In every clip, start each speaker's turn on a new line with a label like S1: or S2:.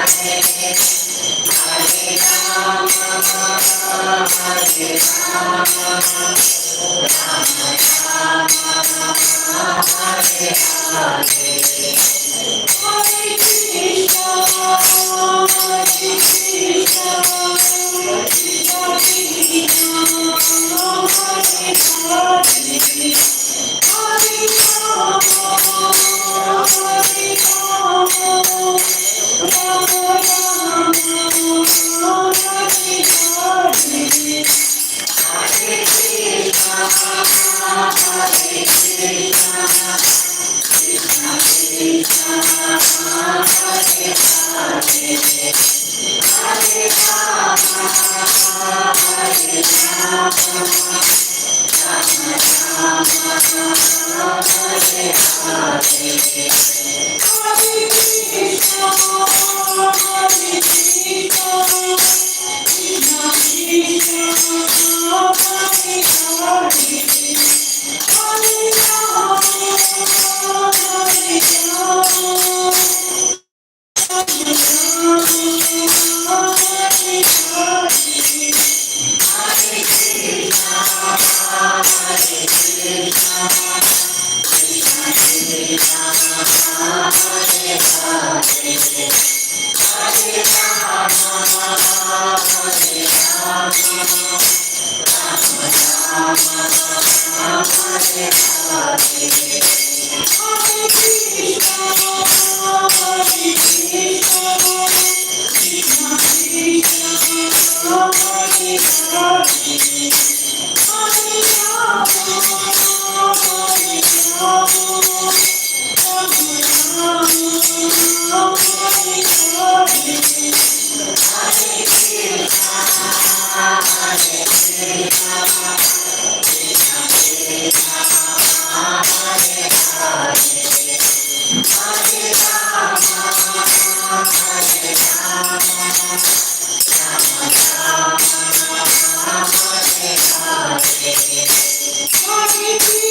S1: Hare Krishna, Hare Krishna, Hare Krishna, Hare Krishna,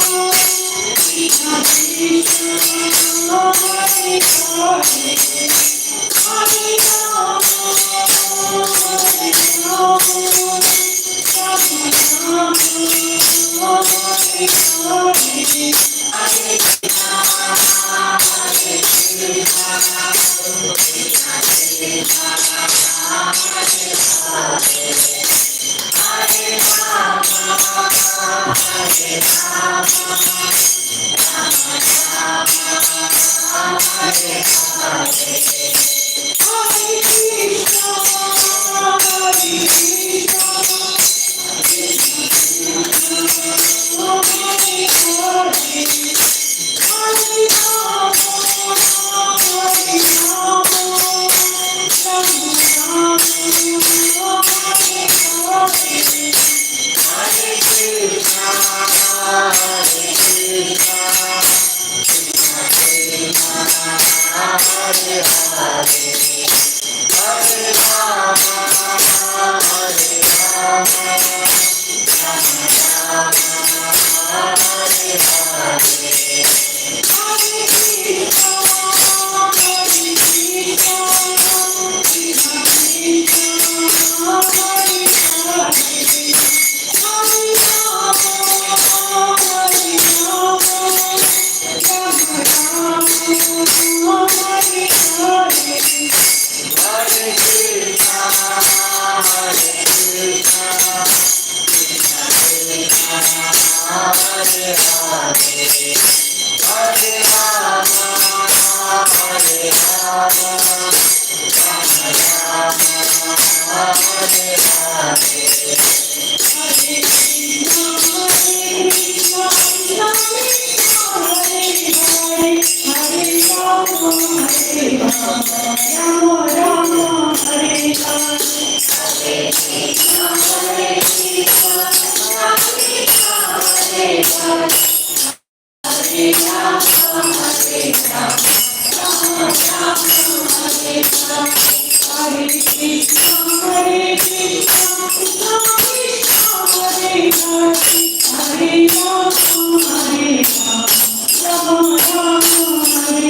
S1: Hare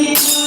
S1: Krishna,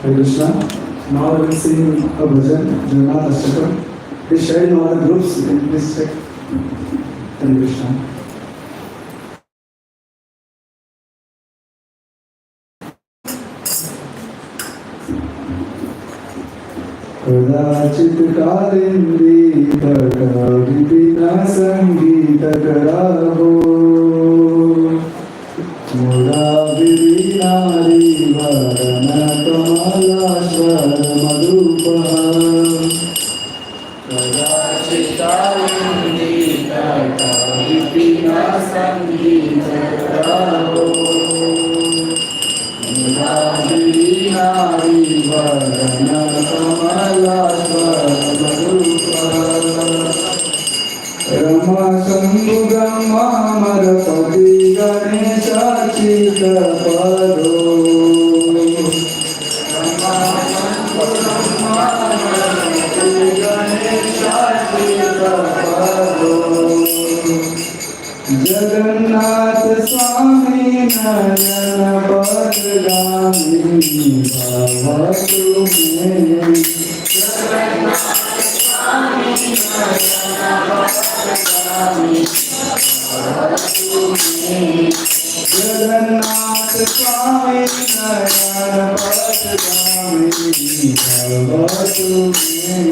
S1: Hare Krishna. Now we will sing a bhajan, Jagannath. Please share in all the groups. Please check. Hare Krishna. कदाचित कालिंदी तटा विपिना संगीत कराहो मुरा विनारी वरण कमला स्वर मधुपः कदाचित कालिंदी तटा विपिना संगीत कराहो मुरा विनारी वरण रमा शंभु ब्रह्मामर पति गणेशाचित पदो रमा शंभु ब्रह्मामर पति गणेशाचित पदो जगन्नाथ स्वामी नयन पदगामी भवतु मे जगन्नाथ स्वामी नयन पदगामी भवतु मे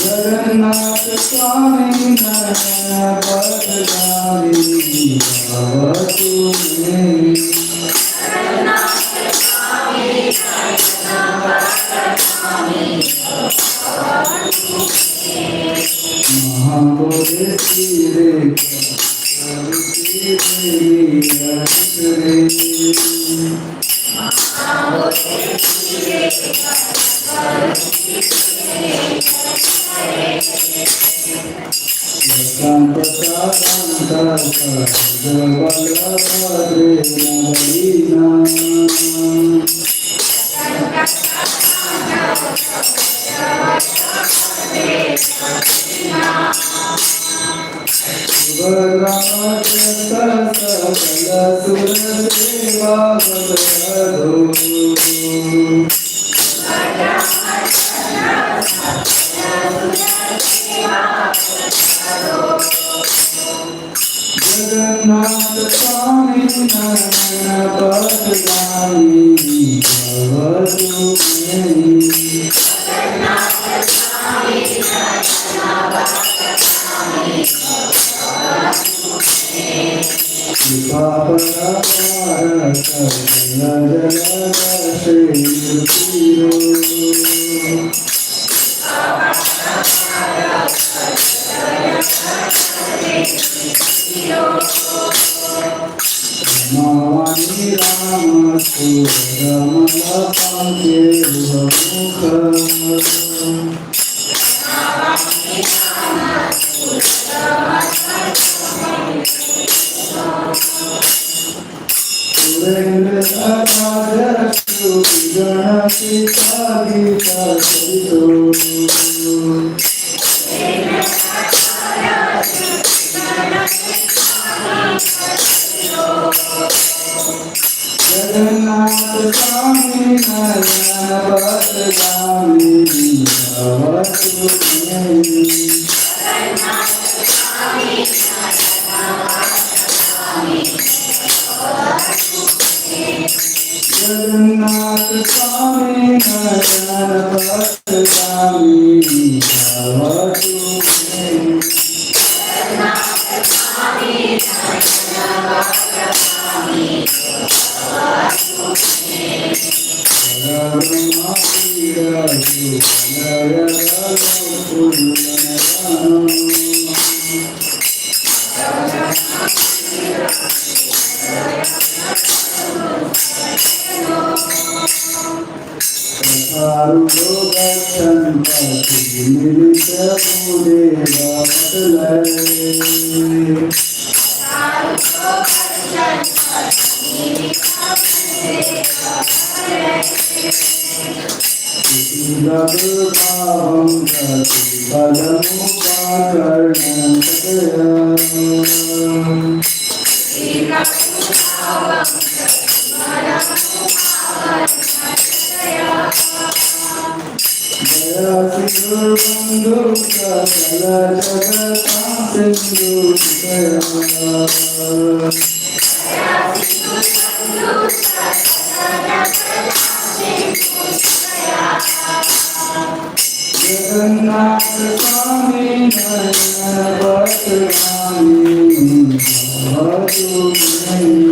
S1: Jagannath Swami Nayika Pastimes Bhavatu Me. Jagannath Swami Nayika Pastimes Bhavatu Me. Jagannath Swami Nayika Pastimes Bhavatu Jagannath Swami Nayika Pastimes Bhavatu Jagannath Swami Nayika Pastimes Bhavatu Me.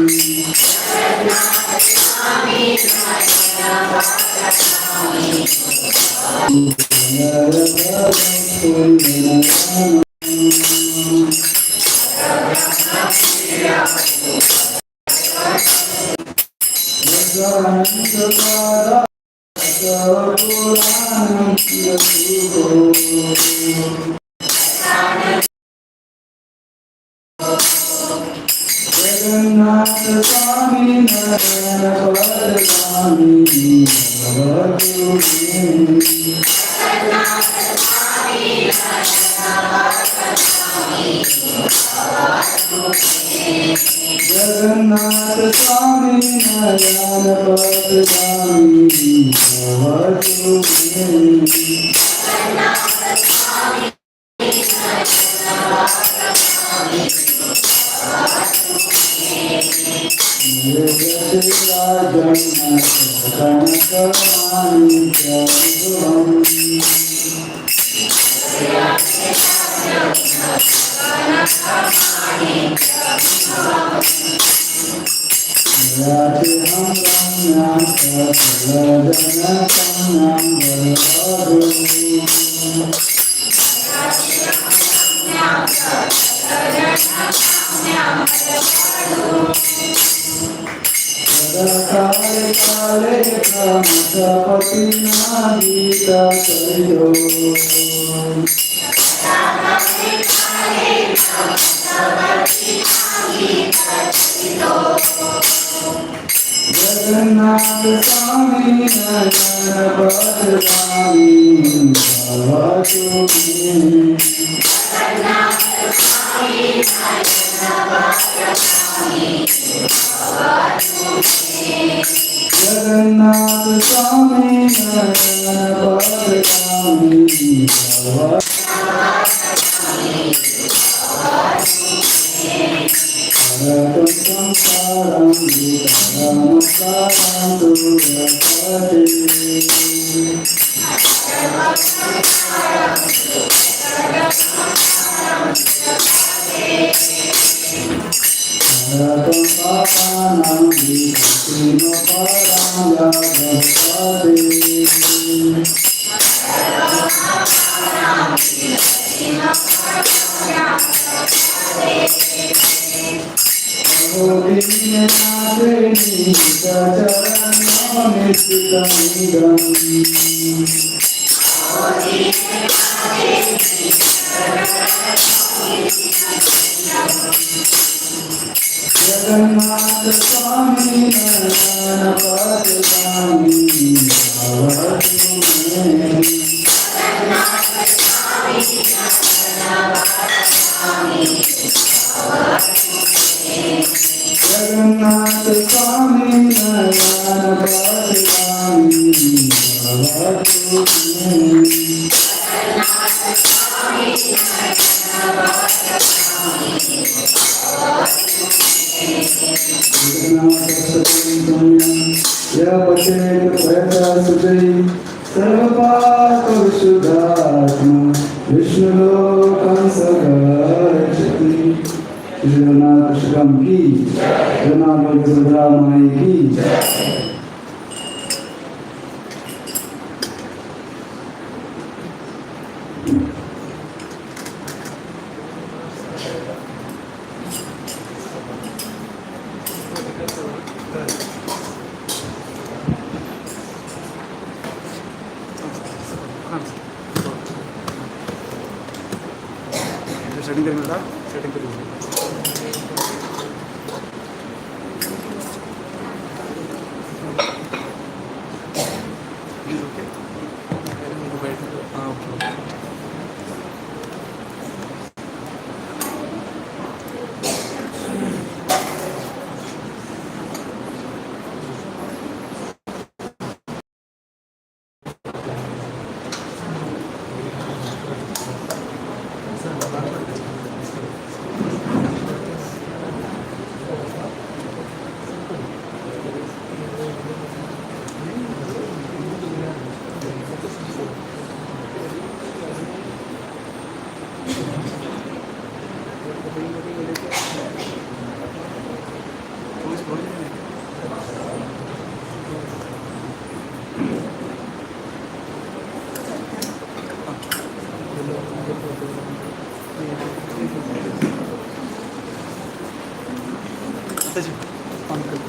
S1: Jagannath Swami Narayana Padgami Jagannath Swami Narayana Padgami Jagannath Swami Narayana Padgami Jagannath Swami Narayana setting करेंगे बेटा setting करेंगे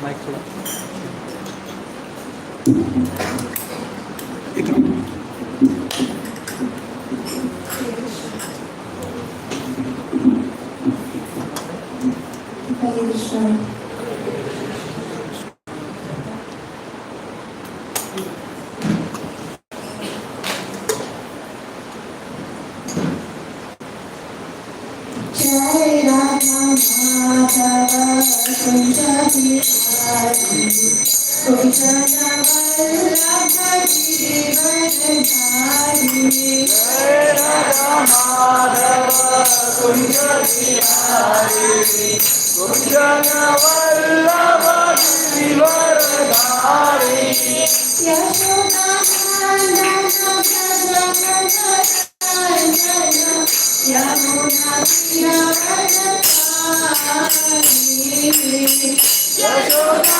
S1: mic थोड़ा
S2: Hare Krishna. Jai Radha Madhava Kunja Bihari Kunja Vallabha Giridharidhari Jai Radha Madhava Kunja Bihari Kunja Vallabha Giridharidhari Yashoda Nandana Bhajanandana Yamuna Tiravarapari Yashoda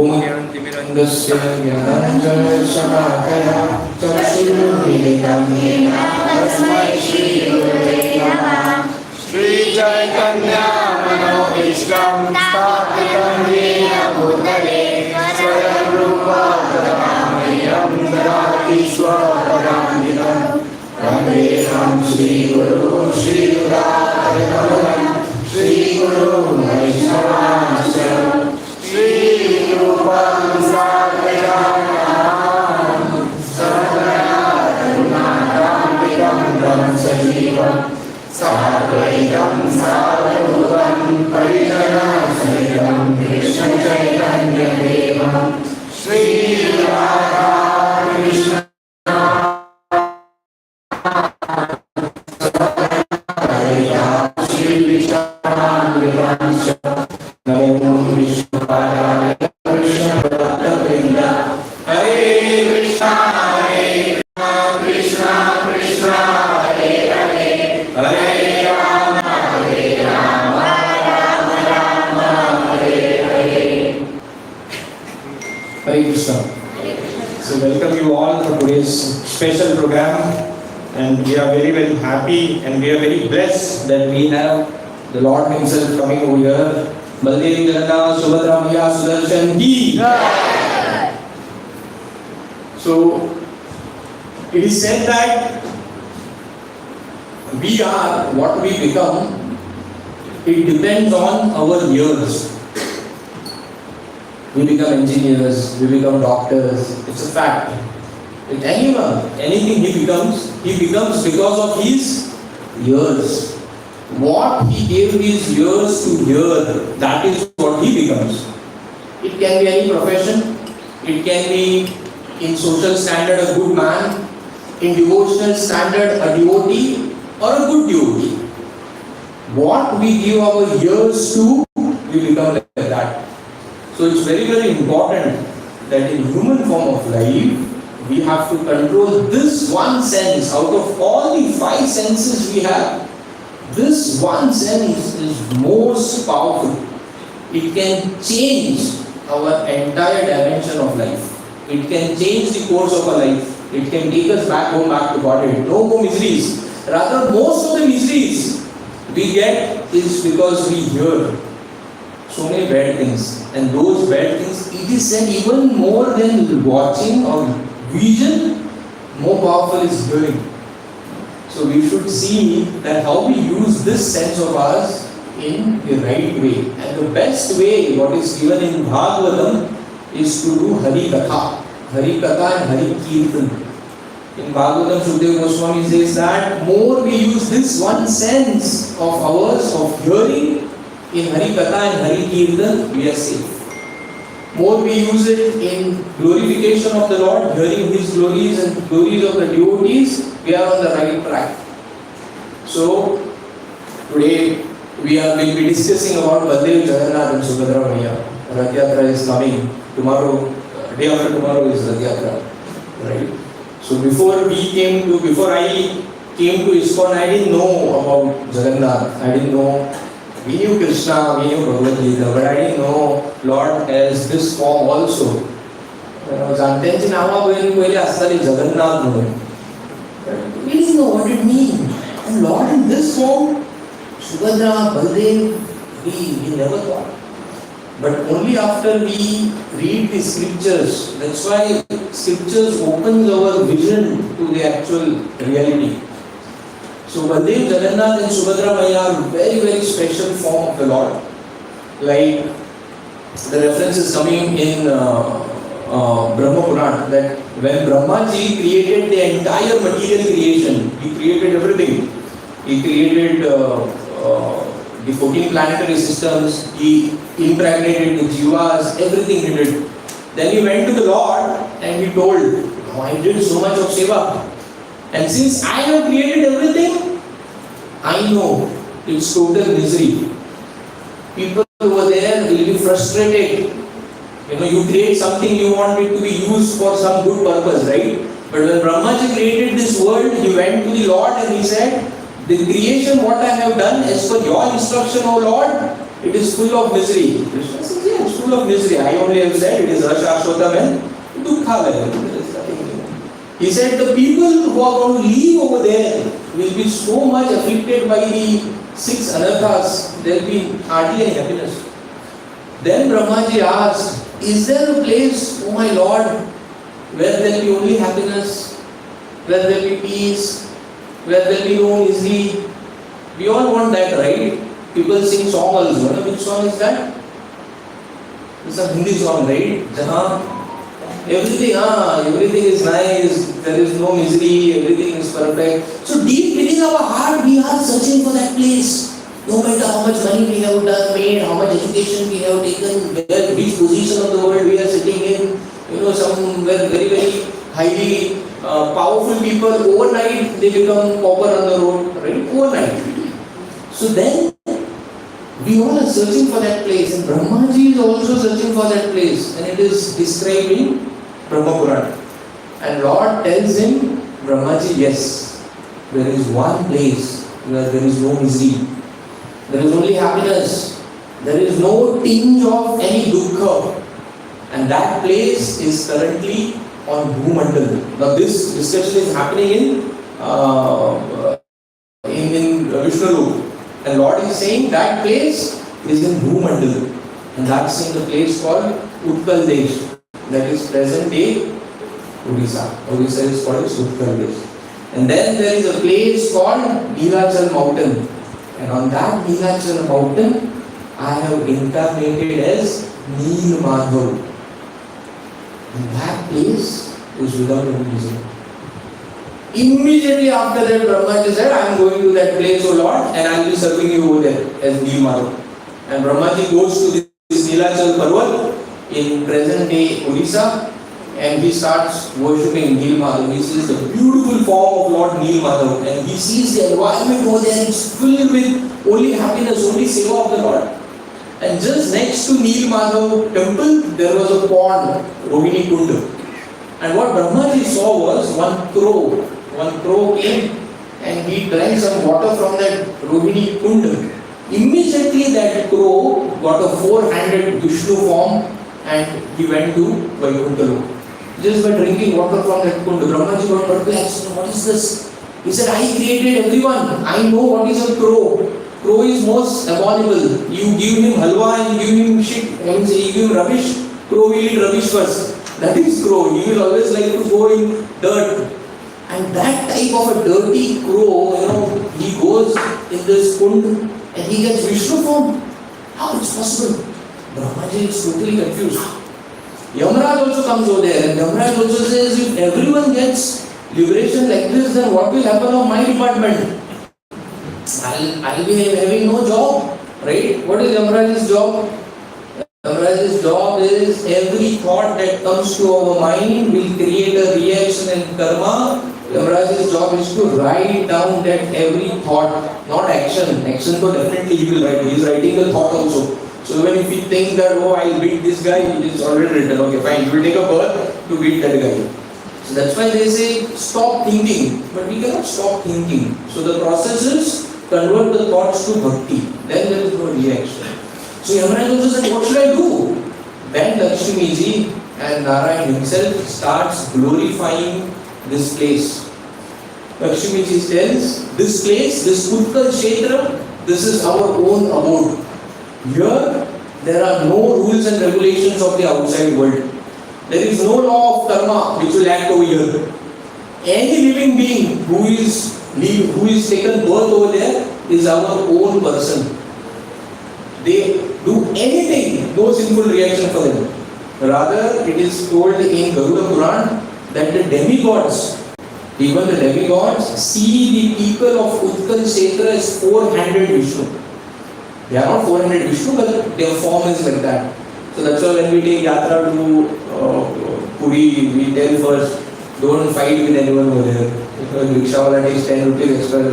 S3: ओमज्ञानतिमिरन्दस्य ज्ञानाञ्जनशलाकया चक्षुरुन्मीलितं येन तस्मै श्रीगुरवे नमः। श्रीचैतन्यमनोभीष्टं स्थापितं येन भूतले स्वयं रूपा करुणामयं ददाति स्वपदान्वितं वन्देऽहं श्रीगुरुं श्रीयुतापदकमलं श्रीगुरुं वैष्णवांश्च श्रीरूपं साग्रजाननं सकलकरुणाकान्तिकं तं सजीवं साद्वैतं सावधूतं परिजनसहितं कृष्णचैतन्यदेवं श्रीराधा कृष्ण नमो विष्णुपादाय कृष्ण भक्तवृंद हरे Krishna Krishna Krishna Hare Hare Hare Ram Ram Ram Hare Hare. Hare Krishna. So welcome you all for today's special program, and we are very very happy and we are very blessed that we have the Lord Himself coming over here. Baldev Jagannath Subhadra Maya Sudarshan ki. So it is said that we are what we become it depends on our years. We become engineers, we become doctors, it's a fact. With anyone, anything he becomes because of his years. What he gave his years to hear, that is what he becomes. It can be any profession, it can be in social standard a good man, in devotional standard a devotee or a good devotee. What we give our years to, we become like that. So it's very, very important that in human form of life, we have to control this one sense. Out of all the 5 senses we have, this one sense is most powerful. It can change our entire dimension of life. It can change the course of our life. It can take us back home, back to Godhead. No more miseries. Rather, most of the miseries we get is because we hear so many bad things. And those bad things, it is said even more than watching or vision, more powerful is hearing. So we should see that how we use this sense of ours in the right way. And the best way, what is given in Bhagavatam, is to do Hare Katha. Hare Katha and Hare Kirtan. In Bhagavatam, Sukadeva Goswami says that more we use this one sense of ours of hearing in Hare Katha and Hare Kirtan, we are safe. More we use it in glorification of the Lord, hearing His glories and glories of the devotees, we are on the right track. So, today we will be discussing about Baldev, Jagannath and Subhadra Maya. Rath Yatra is coming. Tomorrow, day after tomorrow is Rath Yatra. Right? So before I came to ISKCON, I didn't know about Jagannath. I didn't know. We knew Krishna, we knew Prabhuji, but I didn't know Lord has this form also. Jantenchi nama pहिले असताना Jagannath म्हणून. We didn't know what it means. And Lord in this form, Subhadra, Baldev, we never thought. But only after we read the scriptures, that's why scriptures opens our vision to the actual reality. So Baldev, Jagannath and Subhadra Maya are very, very special form of the Lord. Like the reference is coming in Brahma Purana that when Brahmaji created the entire material creation, he created everything. He created the 14 planetary systems, he impregnated the jivas, everything he did. Then he went to the Lord and he told, I did so much of seva. And since I have created everything, I know it's total misery. People over there will be frustrated. You create something, you want it to be used for some good purpose, right? But when Brahmaji created this world, he went to the Lord and he said, the creation what I have done as per your instruction, O Lord, it is full of misery. Krishna says, yeah, it's full of misery. I only have said it is Ashashvatam and Dukkha. He said the people who are going to live over there will be so much afflicted by the 6 anarthas, there will be hardly any happiness. Then Brahmaji asked, is there a place, oh my Lord, where there will be only happiness, where there will be peace, where there will be no misery? We all want that, right? People sing song also. Which song is that? It's a Hindi song, right? Jahan everything is nice, there is no misery, everything is perfect. So deep within our heart, we are searching for that place. No matter how much money we have made, how much education we have taken, which position of the world we are sitting in, somewhere very, very highly powerful people, overnight they become pauper on the road, right? Overnight. So then, we all are searching for that place, and Brahmaji is also searching for that place, and it is described in Brahma Purana. And Lord tells him, Brahmaji, yes, there is one place where there is no misery, there is only happiness, there is no tinge of any dukkha, and that place is currently on Bhumandal. Now this discussion is happening in Vishnu. And Lord is saying that place is in Bhumandal, and that's in the place called Utkal Desh, that is present day Odisha. Odisha is called Utkal Desh. And then there is a place called Nilachal Mountain, And on that Nilachal mountain, I have incarnated as Neel Madhav. And that place is without any reason. Immediately after that, Brahmaji said, I am going to that place, O Lord, and I will be serving you over there as Neel Madhav. And Brahmaji goes to this Nilachal Parvat in present day Odisha, and he starts worshipping Neel Madhav. He sees the beautiful form of Lord Neel Madhav, and he sees the environment over there, it's filled with only happiness, only seva of the Lord. And just next to Neel Madhav temple, there was a pond, Rohini Kund. And what Brahmaji saw was one crow. One crow came and he drank some water from that Rohini Kund. Immediately that crow got a four-handed Vishnu form and he went to Vaikuntha Lok. Just by drinking water from that Kund, Brahmaji got perplexed. What is this? He said, I created everyone. I know what is a crow. Crow is most abominable. You give him halwa and you give him shit. You give him rubbish. Crow will eat rubbish first. That is crow. He will always like to go in dirt. And that type of a dirty crow, he goes in this kund and he gets Vishnu form. How it's possible? Brahmaji is totally confused. Yamaraj also comes over there and Yamaraj also says, if everyone gets liberation like this, then what will happen of my department? I'll be having no job, right? What is Yamaraj's job? Yamaraj's job is every thought that comes to our mind will create a reaction and karma. Yamaraj's job is to write down that every thought, not action. Action, so definitely he will write. He is writing the thought also. So even if he thinks that, oh, I'll beat this guy, it is already written. Okay, fine. You will take a birth to beat that guy. So that's why they say stop thinking. But we cannot stop thinking. So the process is convert the thoughts to bhakti. Then there is no reaction. So Yamaraj also said, what should I do? Then Lakshmi ji and Narayan himself starts glorifying this place. Lakshmi ji tells, this place, this Utkal Kshetra, this is our own abode. Here, there are no rules and regulations of the outside world. There is no law of karma which will act over here. Any living being who is taken birth over there is our own person. They do anything, no sinful reaction for them. Rather, it is told in Garuda Puran that the demigods, even the demigods, see the people of Utkal Kshetra as four-handed Vishnu. They are not four-handed Vishnu, but their form is like that. So that's why when we take yatra to Puri, we tell first, don't fight with anyone over there. Because rickshaw wala takes 10 rupees extra, we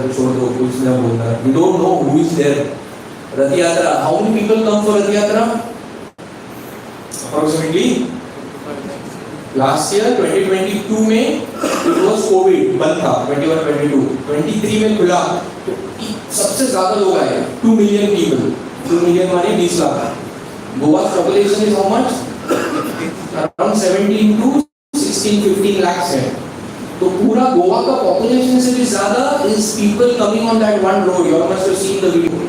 S3: don't know who is there. Rath Yatra, how many people come for Rath Yatra? Approximately last year 2022 में it was COVID बंद था 21-22 23 में खुला तो सबसे ज़्यादा लोग आए 2 million people 2 million माने 20 lakh Goa's population is how much? Around 17 to 16-15 lakhs है तो पूरा गोवा का population से भी ज़्यादा is people coming on that one road. You all must have seen the video.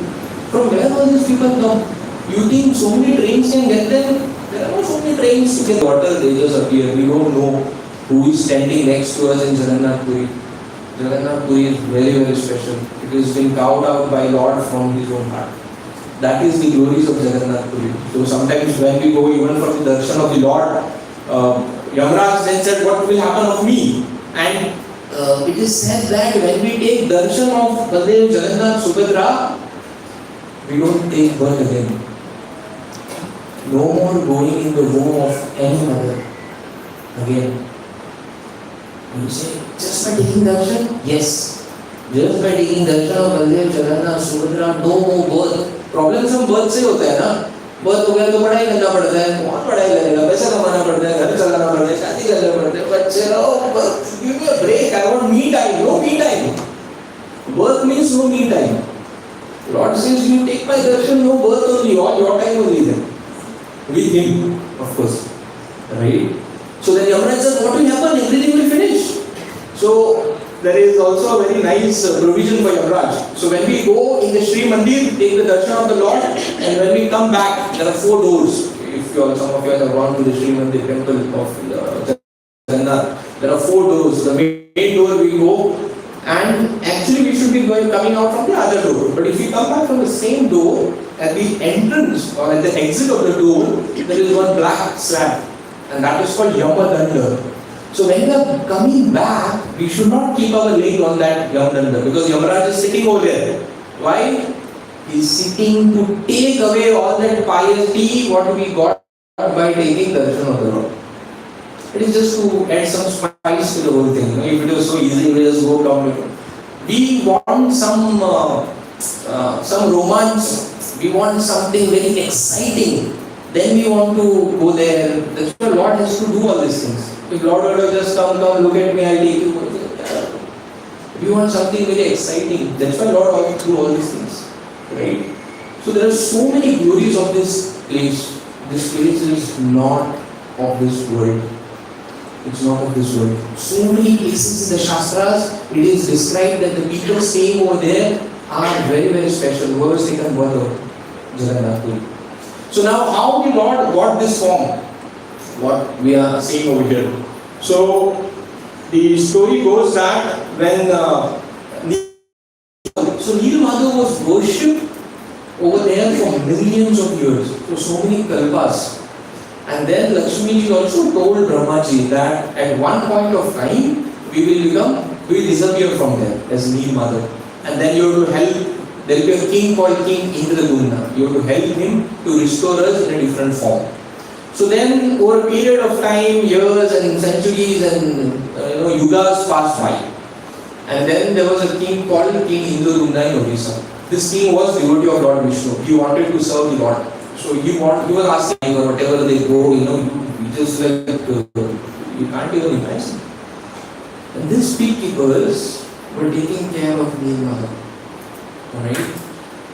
S3: From where all these people come? You think so many trains can get them? There are not so many trains to get water. They just appear. We don't know who is standing next to us in Jagannath Puri. Jagannath Puri is very, very special. It has been carved out by Lord from His own heart. That is the glories of Jagannath Puri. So sometimes when we go even for the darshan of the Lord, Yamaraj then said, what will happen of me? And it is said that when we take darshan of Baldev, Jagannath, Subhadra, we don't take birth again. No more going in the womb of any mother again. You say, just by taking darshan? Yes. Just by taking darshan of Baldev, Jagannath, Subhadra, no more birth. Problem from birth से होता है ना. Birth हो गया तो पढ़ाई करना पड़ता है. बहुत पढ़ाई करेगा, पैसा कमाना पड़ता है, घर चलाना पड़ता है, शादी करना पड़ता है. बच्चे लोग, give me a break. I want me time. No me time. Birth means no me time. Lord says, you take my darshan, no birth only, all your time only then. With him, of course. Right? So then Yamaraj says, what will happen? Everything will finish. So there is also a very nice provision for Yamaraj. So when we go in the Sri Mandir, take the darshan of the Lord, and when we come back, there are 4 doors. If you all, some of you have gone to the Sri Mandir temple of Jagannath, there are 4 doors. The main door we go, and actually we should be going are coming out from the other door. But if you come back from the same door, at the entrance or at the exit of the door, there is one black slab, and that is called Yamadanda. So when we are coming back, we should not keep our leg on that Yamadanda, because Yamaraj is sitting over there. Why? He is sitting to take away all that piety what we got by taking darshan of the Lord. It is just to add some spice to the whole thing. If it was so easy, we just go down. We want some romance. We want something very exciting. Then we want to go there. That's why Lord has to do all these things. If Lord would just come, look at me, I'll take you. We want something very exciting. That's why Lord has to do all these things. Right? So there are so many glories of this place. This place is not of this world. It's not of this world. So many places in the Shastras, it is described that the people staying over there are very, very special. Whoever has taken birth of Jagannath. So now how the Lord got this form? What we are seeing over here. So the story goes that when Nilmadhav was worshipped over there for millions of years, for so many kalpas. And then Lakshmi ji also told Brahmaji that at one point of time we will disappear from there as Nilmadhav. And then you have to help, there will be a king called King Indradumna. You have to help him to restore us in a different form. So then over a period of time, years and centuries and yugas passed by. And then there was a king called King Indradumna in Odisha. This king was devotee of Lord Vishnu. He wanted to serve the Lord. So he was asking whatever they go, you just like, you can't even imagine. And these beekeepers were taking care of Nilmadhav. Alright?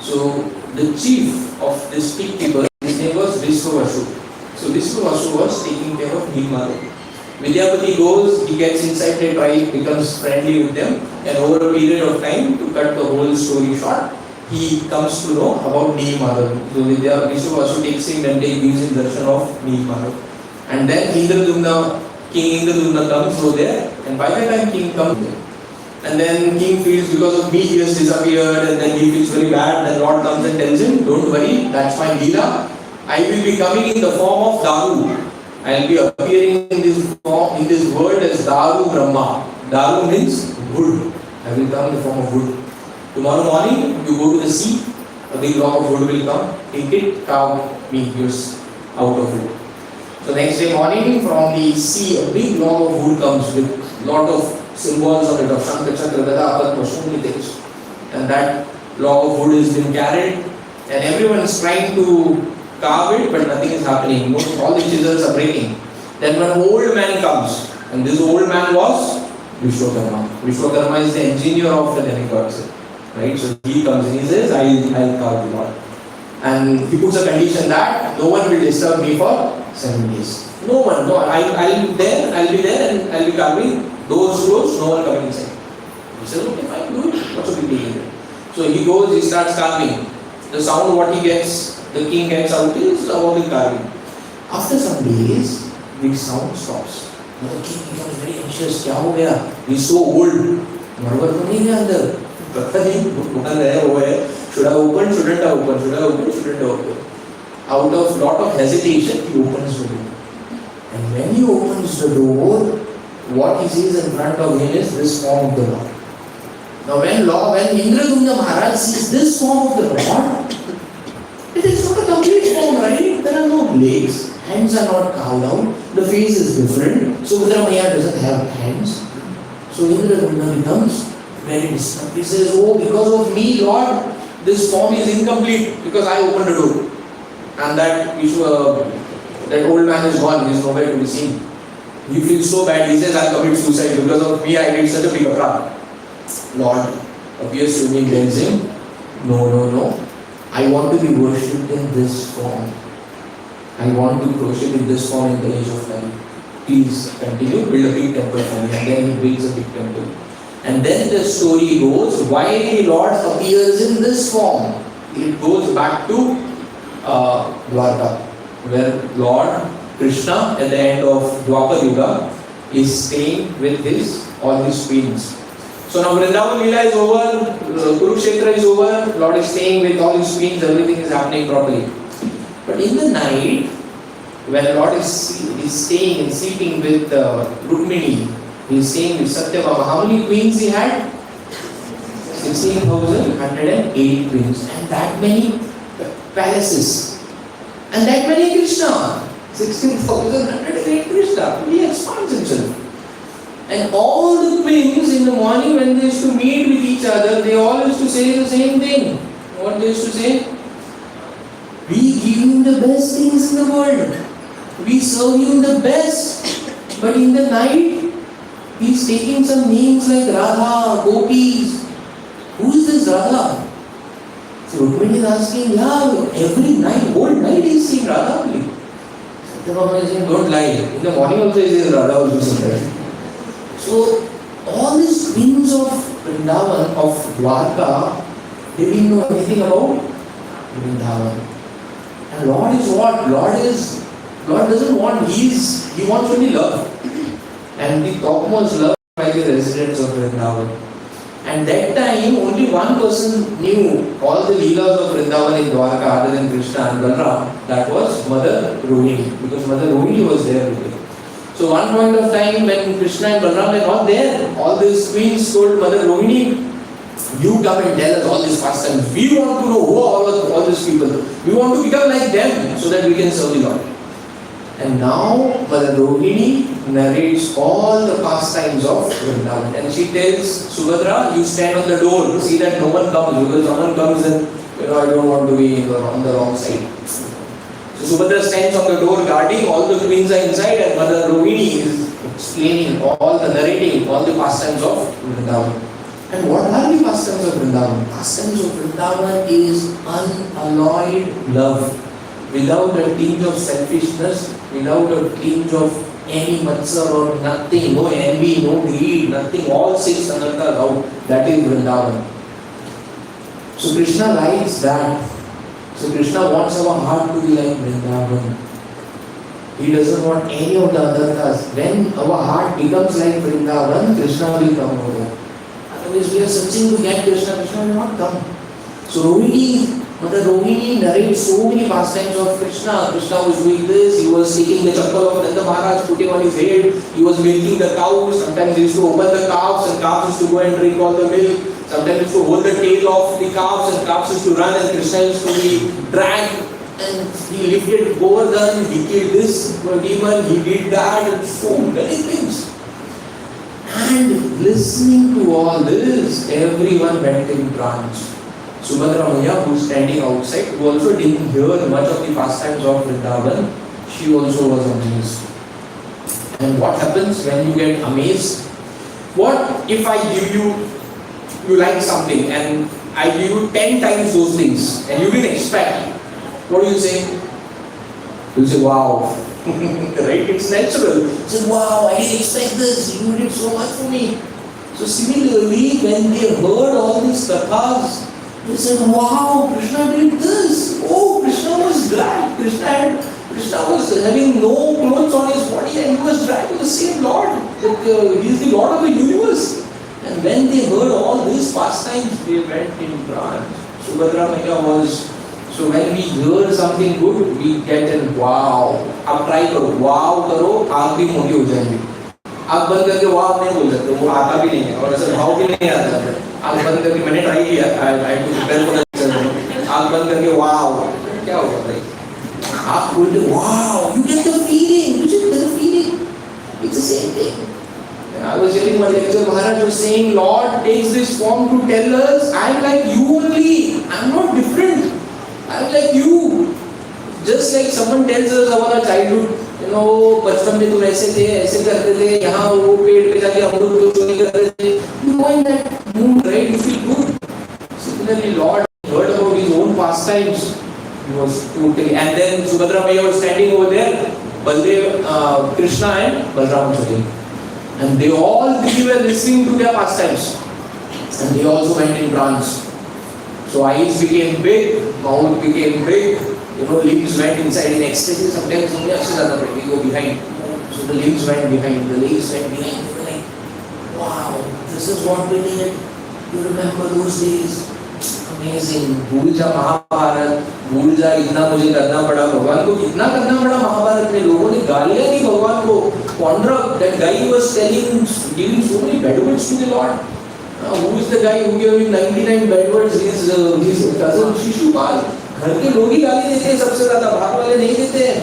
S3: So the chief of this beekeeper, his name was Visvavasu. So Visvavasu was taking care of Nilmadhav. Vidyapati goes, he gets inside the tribe, becomes friendly with them, and over a period of time, to cut the whole story short, he comes to know about Nilmadhav. So Visvavasu takes him and gives him darshan of Nilmadhav. And then King Indradumna comes over there, and by the time King comes there, and then King feels because of me he has disappeared, and then he feels very bad, then Lord comes and tells him, don't worry, that's my Leela. I will be coming in the form of Daru. I will be appearing in this form, in this world as Daru Brahma. Daru means wood. I will come in the form of wood. Tomorrow morning, you go to the sea, a big log of wood will come, take it, carve me here's out of it. So next day morning, from the sea, a big log of wood comes with lot of symbols on it, of Shankha, Chakra, Gada, Abad, so many things. And that log of wood is being carried, and everyone is trying to carve it, but nothing is happening. All the chisels are breaking. Then one old man comes, and this old man was Vishwakarma. Vishwakarma is the engineer of the demigods. Right? So he comes and he says, I'll carve the Lord. And he puts a condition that no one will disturb me for 7 days. No one, I'll be there and I'll be carving those clothes, no one coming inside. He says, okay, fine, do it. What's a big deal? So he goes, he starts carving. The sound what he gets, the king gets out is about the carving. After some days, the sound stops. The king becomes very anxious. Kya ho gaya? He's so old. Marwar to nahi hai andar. Should I open? Shouldn't I open? Should I open? Shouldn't I open? Out of lot of hesitation, he opens the door. And when he opens the door, what he sees in front of him is this form of the Lord. Now when Indradumna Maharaj sees this form of the Lord, it is not a complete form, right? There are no legs, hands are not carved out, the face is different. Subhadra Maya doesn't have hands. So Indradumna becomes very disturbed. He says, oh, because of me, Lord, this form is incomplete because I opened the door. And that old man is gone, he is nowhere to be seen. He feels so bad, he says, I'll commit suicide because of me, I did such a big aparat. Lord appears to me and tells him, no, I want to be worshipped in this form. I want to worship in this form in the age of time. Please continue, build a big temple for me. And then he builds a big temple. And then the story goes, why Lord appears in this form? It goes back to Dwarka, where Lord Krishna at the end of Dwapar Yuga is staying with all his queens. So So now Vrindavan Leela is over, Kurukshetra is over, Lord is staying with all his queens, everything is happening properly. But in the night, when Lord is staying and sleeping with Rukmini, he is staying with Satyabhama. How many queens he had? 16,108 queens. And that many palaces. And that many Krishna. 16,108 Krishna. He expands himself. And all the queens in the morning when they used to meet with each other, they all used to say the same thing. What they used to say? We give him the best things in the world. We serve him the best. But in the night, he's taking some names like Radha, Gopis. Who is this Radha? So Rukmini is asking, yeah, every night, whole night he's seeing Radha only. Satyabhama is saying, don't lie. In the morning also he says Radha also sometimes. So all these queens of Vrindavan, of Dwarka, they didn't know anything about Vrindavan. And Lord is what? Lord doesn't want, he wants only love. And the topmost love by the residents of Vrindavan. And that time only one person knew all the leelas of Vrindavan in Dwarka other than Krishna and Balram. That was Mother Rohini, because Mother Rohini was there with him. So one point of time when Krishna and Balram were not there, all these queens told Mother Rohini, you come and tell us all these pastimes. We want to know who are all these people. We want to become like them so that we can serve the Lord. And now Mother Rohini narrates all the pastimes of Vrindavan. And she tells Subhadra, you stand on the door to see that no one comes. Because someone comes and, I don't want to be on the wrong side. So Subhadra stands on the door guarding, all the queens are inside, and Mother Rohini is explaining narrating all the pastimes of Vrindavan. And what are the pastimes of Vrindavan? Pastimes of Vrindavan is unalloyed love. Without a tinge of selfishness, without a tinge of any matsar or nothing, no envy, no greed, nothing, all six anartha love. That is Vrindavan. So Krishna likes that. So Krishna wants our heart to be like Vrindavan. He doesn't want any of the anarthas. When our heart becomes like Vrindavan, Krishna will come over. Otherwise we are searching to get Krishna, Krishna will not come. So Mother Rohini narrates so many pastimes of Krishna. Krishna was doing this, he was taking the chappal of Nanda Maharaj, putting on his head, he was milking the cows, sometimes he used to open the calves and calves used to go and drink all the milk, sometimes he used to hold the tail of the calves and calves used to run and Krishna used to be dragged and he lifted Govardhan, he killed this demon, he did that and so many things. And listening to all this, everyone went in trance. Subhadra Maya, who is standing outside, who also didn't hear much of the pastimes of Vrindavan, she also was amazed. And what happens when you get amazed? What if I give you like something and I give you 10 times those things and you didn't expect? What do you say? You say, wow. Right? It's natural. You say, wow, I didn't expect this. You did so much for me. So similarly, when they heard all these kathas, they said, wow, Krishna did this. Oh, Krishna was dragged. Krishna was having no clothes on his body and he was dragged to the same Lord. He is the Lord of the universe. And when they heard all these pastimes, they went in trance. Subhadra Maya was, so when we hear something good, we get an wow. अब try करो, wow करो, आँख भी मोटी हो जाएंगी. आँख बंद करके wow नहीं बोल सकते, वो आता भी नहीं है और ऐसा भाव भी नहीं आता है. आँख बंद करके मैंने ट्राई किया, I to prepare for the आँख बंद करके wow, क्या होगा भाई? आप बोलते wow, you get the feeling, you just get the feeling. It's the same thing. I was telling my lecturer, Maharaj was saying, Lord takes this form to tell us, I'm like you only, I'm not different. I'm like you. Just like someone tells us about our childhood, बचपन में तुम ऐसे थे, ऐसे करते थे, यहाँ वो पेड़ पे जाके अमरूद को चोरी करते थे. You know in that mood, right? You feel good. Similarly, Lord heard about his own pastimes. He was totally. And then Subhadra Maya was standing over there, Baldev, Krishna and Balram Sati. And they all three were listening to their pastimes. And they also went in trance. So eyes became big, mouth became big, limbs went inside in ecstasy. Sometimes we go behind. So the limbs went behind, the legs went behind.
S4: wow, this is what we did. You remember those days? Amazing. भूल जा महाभारत, भूल जा इतना मुझे करना पड़ा, भगवान को कितना करना पड़ा महाभारत में, लोगों ने गालियां दी भगवान को. Pandra, that guy was giving so many bad words to the Lord. Who is the guy who gave him 99 bad words? His cousin Shishupal. घर के लोग ही गाली देते हैं सबसे ज्यादा, बाहर वाले नहीं देते हैं.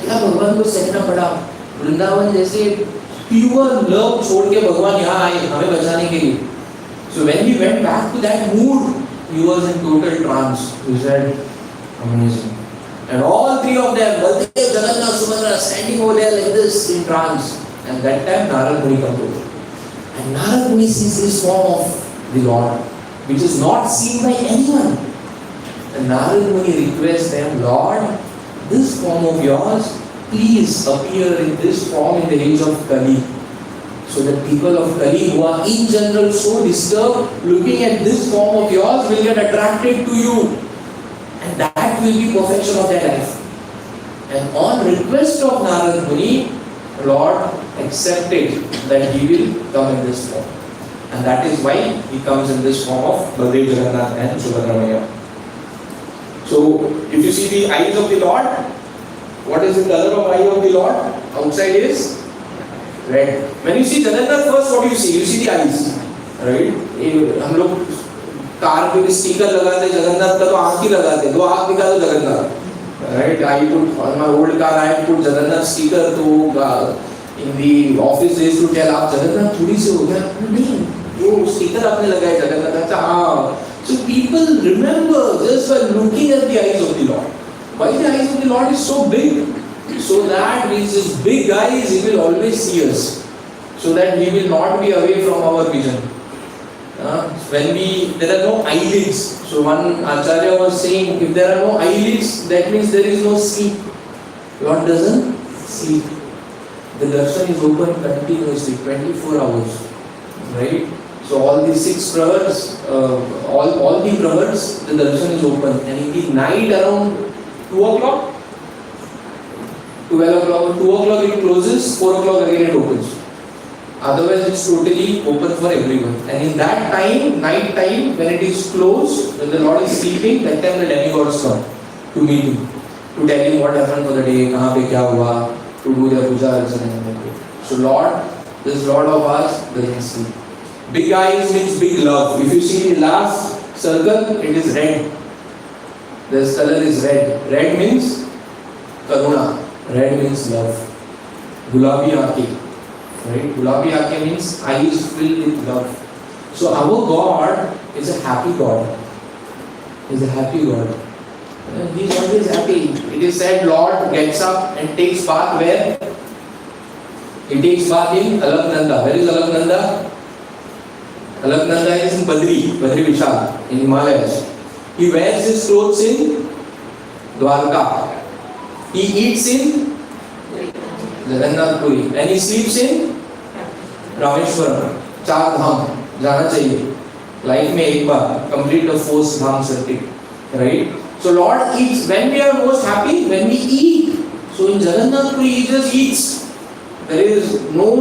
S4: क्या भगवान को सहना पड़ा? वृंदावन जैसे प्योर लव छोड़ के भगवान यहाँ आए हमें बचाने के लिए. So when we went back to that mood, he was in total trance. He said, amazing. And all three of them, Baldev, Jagannath, Subhadra, standing over there like this in trance. And that time Narad Muni comes over. And Narad Muni sees this form of the Lord, which is not seen by anyone. And Narad Muni requests them, Lord, this form of yours, please appear in this form in the age of Kali. So that people of Kali who are in general so disturbed, looking at this form of yours will get attracted to you. And that will be perfection of their life. And on request of Narad Muni, Lord accepted that he will come in this form. And that is why he comes in this form of Baldev, Jagannath and Subhadra. So, if you see the eyes of the Lord, what is the color of eye of the Lord? Outside is red. When you see Jagannath first, what do you see? You see the eyes, right? हम लोग car पे भी sticker लगाते जगन्नाथ का तो आँख ही लगाते, दो आँख दिखा दो Jagannath, right? I put on my old car, I put Jagannath sticker. तो in the office they used to tell आप जगन्नाथ थोड़ी से हो गया, नहीं, वो स्टिकर आपने लगाया जगन्नाथ, अच्छा हाँ. So people remember just by looking at the eyes of the Lord. Why the eyes of the Lord is so big? So that with his big eyes he will always see us. So that he will not be away from our vision. There are no eyelids. So one Acharya was saying, if there are no eyelids, that means there is no sleep. Lord doesn't sleep. The darshan is open continuously, 24 hours. Right? So all the 6 pravars, all the pravars, the darshan is open. And in the night around 2 o'clock, 12 o'clock, 2 o'clock it closes, 4 o'clock again it opens. Otherwise it's totally open for everyone. And in that time, night time, when it is closed, when the Lord is sleeping, that time the demigods come to meet him, to tell him what happened for the day, kahan pe kya hua, to do their puja archana and everything. So Lord, this Lord of ours doesn't sleep. Big eyes means big love. If you see the last circle, it is red. This color is red. Red means karuna. Red means love. Gulabi aake. Right? Gulabi aake means eyes filled with love. So our God is a happy God. He is a happy God. He is always happy. It is said Lord gets up and takes bath where? He takes bath in Alaknanda. Where is Alaknanda? Alaknanda is in Badri Vishal, in Himalayas. He wears his clothes in Dwarka. He eats in Jagannath Puri. And he sleeps in Rameshwaram. 4 धाम जाना चाहिए. Life में एक बार complete the 4 Dham circuit. Right? So Lord eats. When we are most happy, when we eat. So in Jagannath Puri he just eats. There is no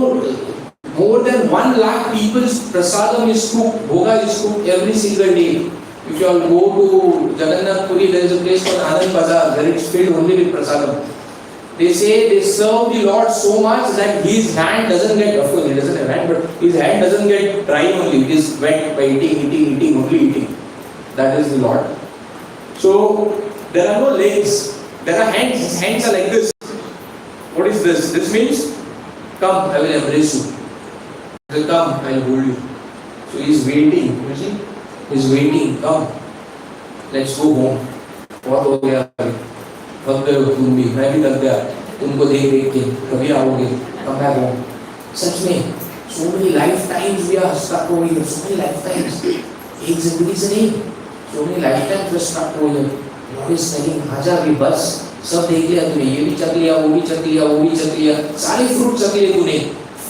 S4: more than 1 lakh people's prasadam is cooked, bhoga is cooked every single day. If you all go to Jagannath Puri, there is a place called Anand Bazaar where it's filled only with prasadam. They say they serve the Lord so much that his hand doesn't get, of course he doesn't have hand, but his hand doesn't get dry only, it is wet by eating, only eating. That is the Lord. So there are no legs, there are hands, his hands are like this. What is this? This means, come, I will embrace you. He will come, I will hold you. So he is waiting, you see? He is waiting, come, let's go home. बहुत हो गया अभी, थक गए हो तुम भी, मैं भी थक गया, तुमको देख के, कभी आओगे, come back home. सच में, so many lifetimes we are stuck over here, so many lifetimes. एक जिंदगी से नहीं, so many lifetimes we are stuck over here. Lord is telling, आजा अभी बस, सब देख लिया तूने, ये भी चख लिया, वो भी चख लिया, वो भी चख लिया, सारे फ्रूट चख लिए तूने.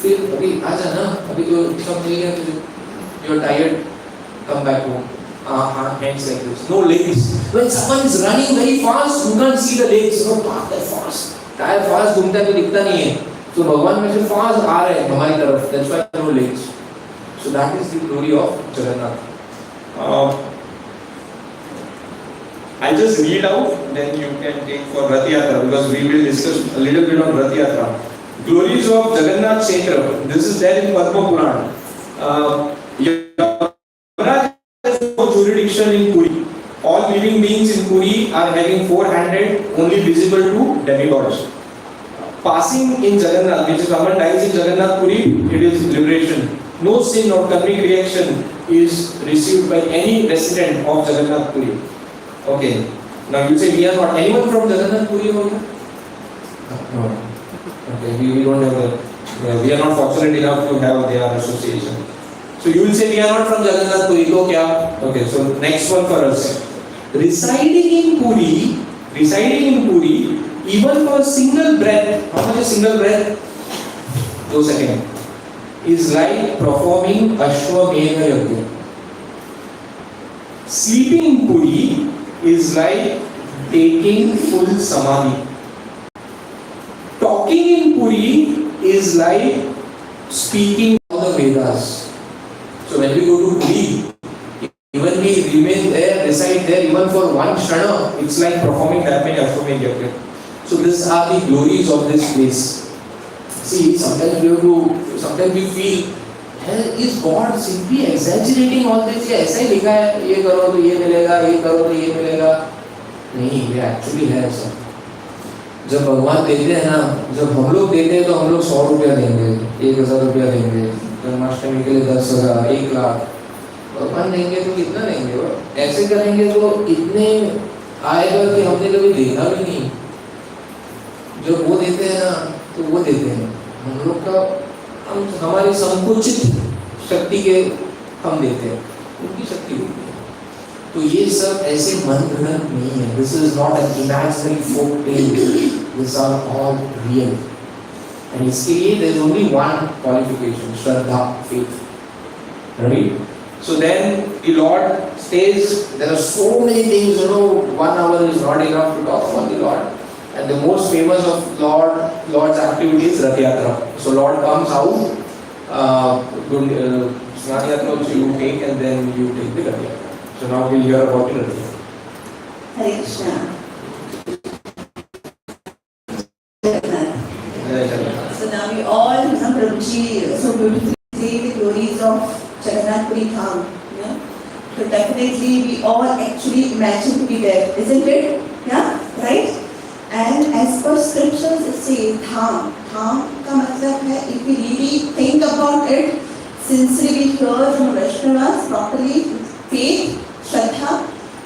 S4: फिर अभी आजा ना, अभी तो सब मिल गया तुझे. You are tired, come back home. Hands like this, no legs. When someone is running very fast, you can't see the legs. No, not that fast. Tire fast घूमता है तो दिखता नहीं है. So भगवान में से fast आ रहे हैं हमारी तरफ. That's why no lakes. So that is the glory of Jagannath.
S3: I'll just read out, then you can take for Rath Yatra, because we will discuss a little bit on Rath Yatra. Glories of Jagannath Kshetra. This is there in Padma Puran. Yamaraj has no jurisdiction in Puri. All living beings in Puri are having four-handed, only visible to demigods. Passing in Jagannath, which is someone dies in Jagannath Puri, it is liberation. No sin or karmic reaction is received by any resident of Jagannath Puri. Okay. Now you say we are not. Anyone from Jagannath Puri over here? No. Okay. We don't have a. We are not fortunate enough to have their association. So you will say we are not from Jagannath Puri. So kya? Okay. So next one for us. Residing in Puri, even for a single breath. How much is single breath? 2 seconds. Is like performing Ashwamedha Yajna. Sleeping in Puri is like taking full samadhi. Talking in Puri is like speaking all the Vedas. So when we go to Puri, even we remain there, reside there even for one shana, it's like performing that many Ashwamedha Yajna. So these are the glories of this place. See, sometimes we feel, is God simply exaggerating all this? ये ऐसा ही लिखा है, ये करो तो ये मिलेगा, ये करो तो ये मिलेगा. नहीं, ये actually है ऐसा. जब भगवान देते हैं ना, जब हम लोग देते हैं तो हम लोग 100 रुपया देंगे, 1000 रुपया देंगे, जन्माष्टमी के लिए 10,000, 1 लाख. भगवान देंगे तो कितना देंगे? ऐसे करेंगे तो इतने आएगा कि हमने कभी देखा भी नहीं. जब वो देते हैं ना, तो वो देते हैं. हम लोग का हमारी संकुचित शक्ति के हम देते हैं, उनकी शक्ति होती है. तो ये सब ऐसे मन घड़त नहीं है. This is not an imaginary folk tale. These are all real. And इसके लिए there is only one qualification: Shraddha, faith. Right? So then the Lord stays. There are so many things. 1 hour is not enough to talk about the Lord. And the most famous of Lord's activity is Rath Yatra. So Lord comes out, Snan Yatra which you take, and then you take the Rath Yatra. So now we'll hear about the Rath Yatra.
S2: Hare Krishna. So now we all, Prabhuji so beautifully say the glories of Jagannath Puri Dham. Yeah? So definitely we all actually imagine to be there, isn't it? Yeah, right? And as per scriptures it says Dham. Dham का मतलब है, if we really think about it, sincerely we hear from Vaishnavas properly, faith, Shraddha,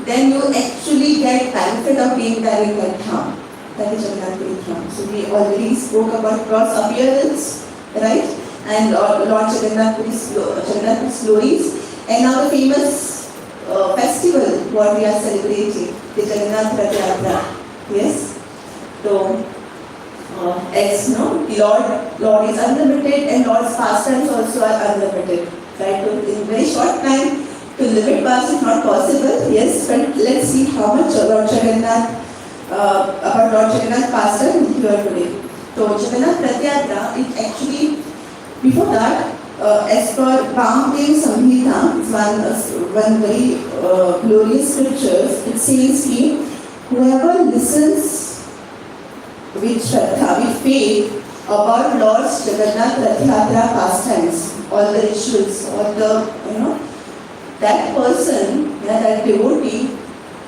S2: then you actually get benefit of being there in that Dham. That is Jagannath Puri Dham. So we already spoke about God's appearance, right? And Lord Jagannath Puri's glories. And now the famous festival what we are celebrating, the Jagannath Rath Yatra. Yes. So, as Lord is unlimited and Lord's pastimes also are unlimited. Right? So in very short time, to limit past is not possible. Yes, but let's see how much Lord Jagannath about Lord Jagannath pastime here today. So Jagannath Rath Yatra, it actually before that, as per Bhamdev Samhita, one very glorious scriptures, it says here, whoever listens with Shraddha, with faith about Lord's Jagannath Rath Yatra pastimes, all the rituals, all the, that person, that devotee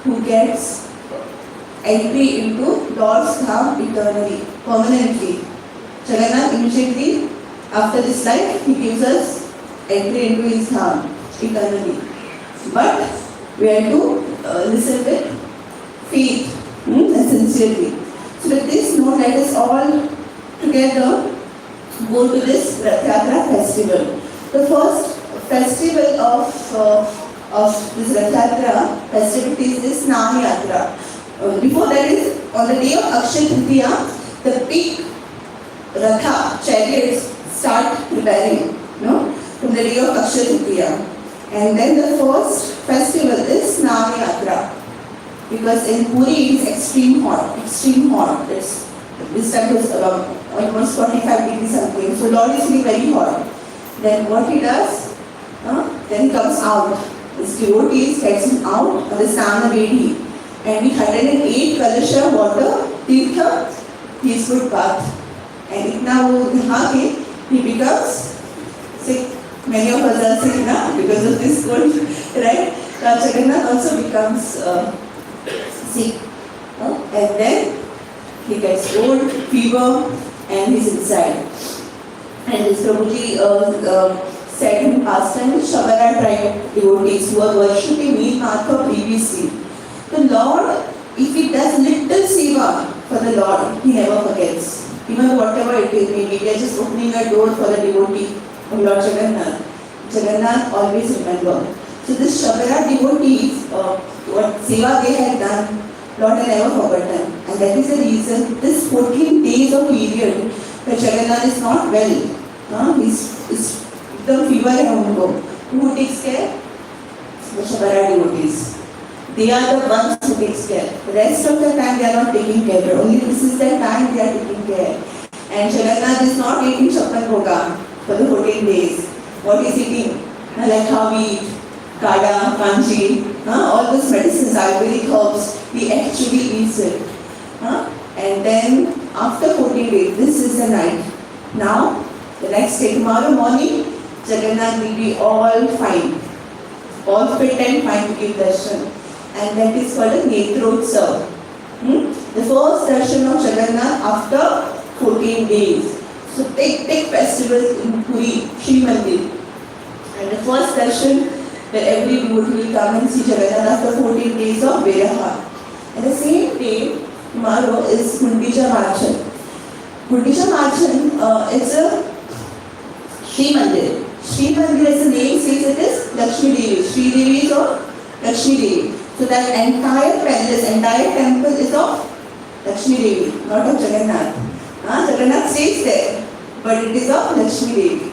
S2: who gets entry into Lord's Dham eternally, permanently. Jagannath immediately after this life, he gives us entry into his Dham eternally. But we have to listen with faith and sincerely. So with this note, let us all together go to this Rath Yatra festival. The first festival of this Rath Yatra festivity is this Snan Yatra. Before that is on the day of Akshaya Tritiya, the big Ratha chariots start preparing, from the day of Akshaya Tritiya. And then the first festival is Snan Yatra. Because in Puri it is extreme hot. This time is almost 45 degrees something. So Lord is feeling very hot. Then what he does? Then he comes out. His devotees gets him out of the Snana Vedi. And with 108 kalasha water, Tirtha, he is good bath. And now he becomes sick. Many of us are sick now because of this cold, right? Jagannath also becomes sick. And then he gets cold, fever, and he's inside. And this Prabhuji said in Pastimes, Shabara tribe devotees who are worshipping me Martha previously. The Lord, if he does little seva for the Lord, he never forgets. Even whatever it is, maybe we are just opening a door for the devotee of Lord Jagannath. Jagannath always remember. So this Shabara devotees, what seva they had done, Lord had never forgotten. And that is the reason this 14 days of period where Jagannath is not well. He's the fever and who takes care? The Shabara devotees. They are the ones who takes care. The rest of the time they are not taking care. But only this is the time they are taking care. And Jagannath is not eating Chappan Bhoga for the 14 days. What is eating? Like how we eat kada, kanji, all those medicines, Ayurvedic herbs, he actually eats it. And then after 14 days, this is the night. Now, the next day, tomorrow morning, Jagannath will be all fine. All fit and fine to give darshan. And that is called a Netrotsav. The first darshan of Jagannath after 14 days. So take festivals in Puri, Sri Mandir. And the first darshan where every devotee will come and see Jagannath after 14 days of Viraha. And the same day, tomorrow is Gundija Marchan. Gundija Marchan is a Sri Mandir. Sri Mandir, as the name says, it is Lakshmi Devi. Sri Devi is of Lakshmi Devi. So that entire palace, entire temple is of Lakshmi Devi, not of Jagannath. Jagannath stays there, but it is of Lakshmi Devi.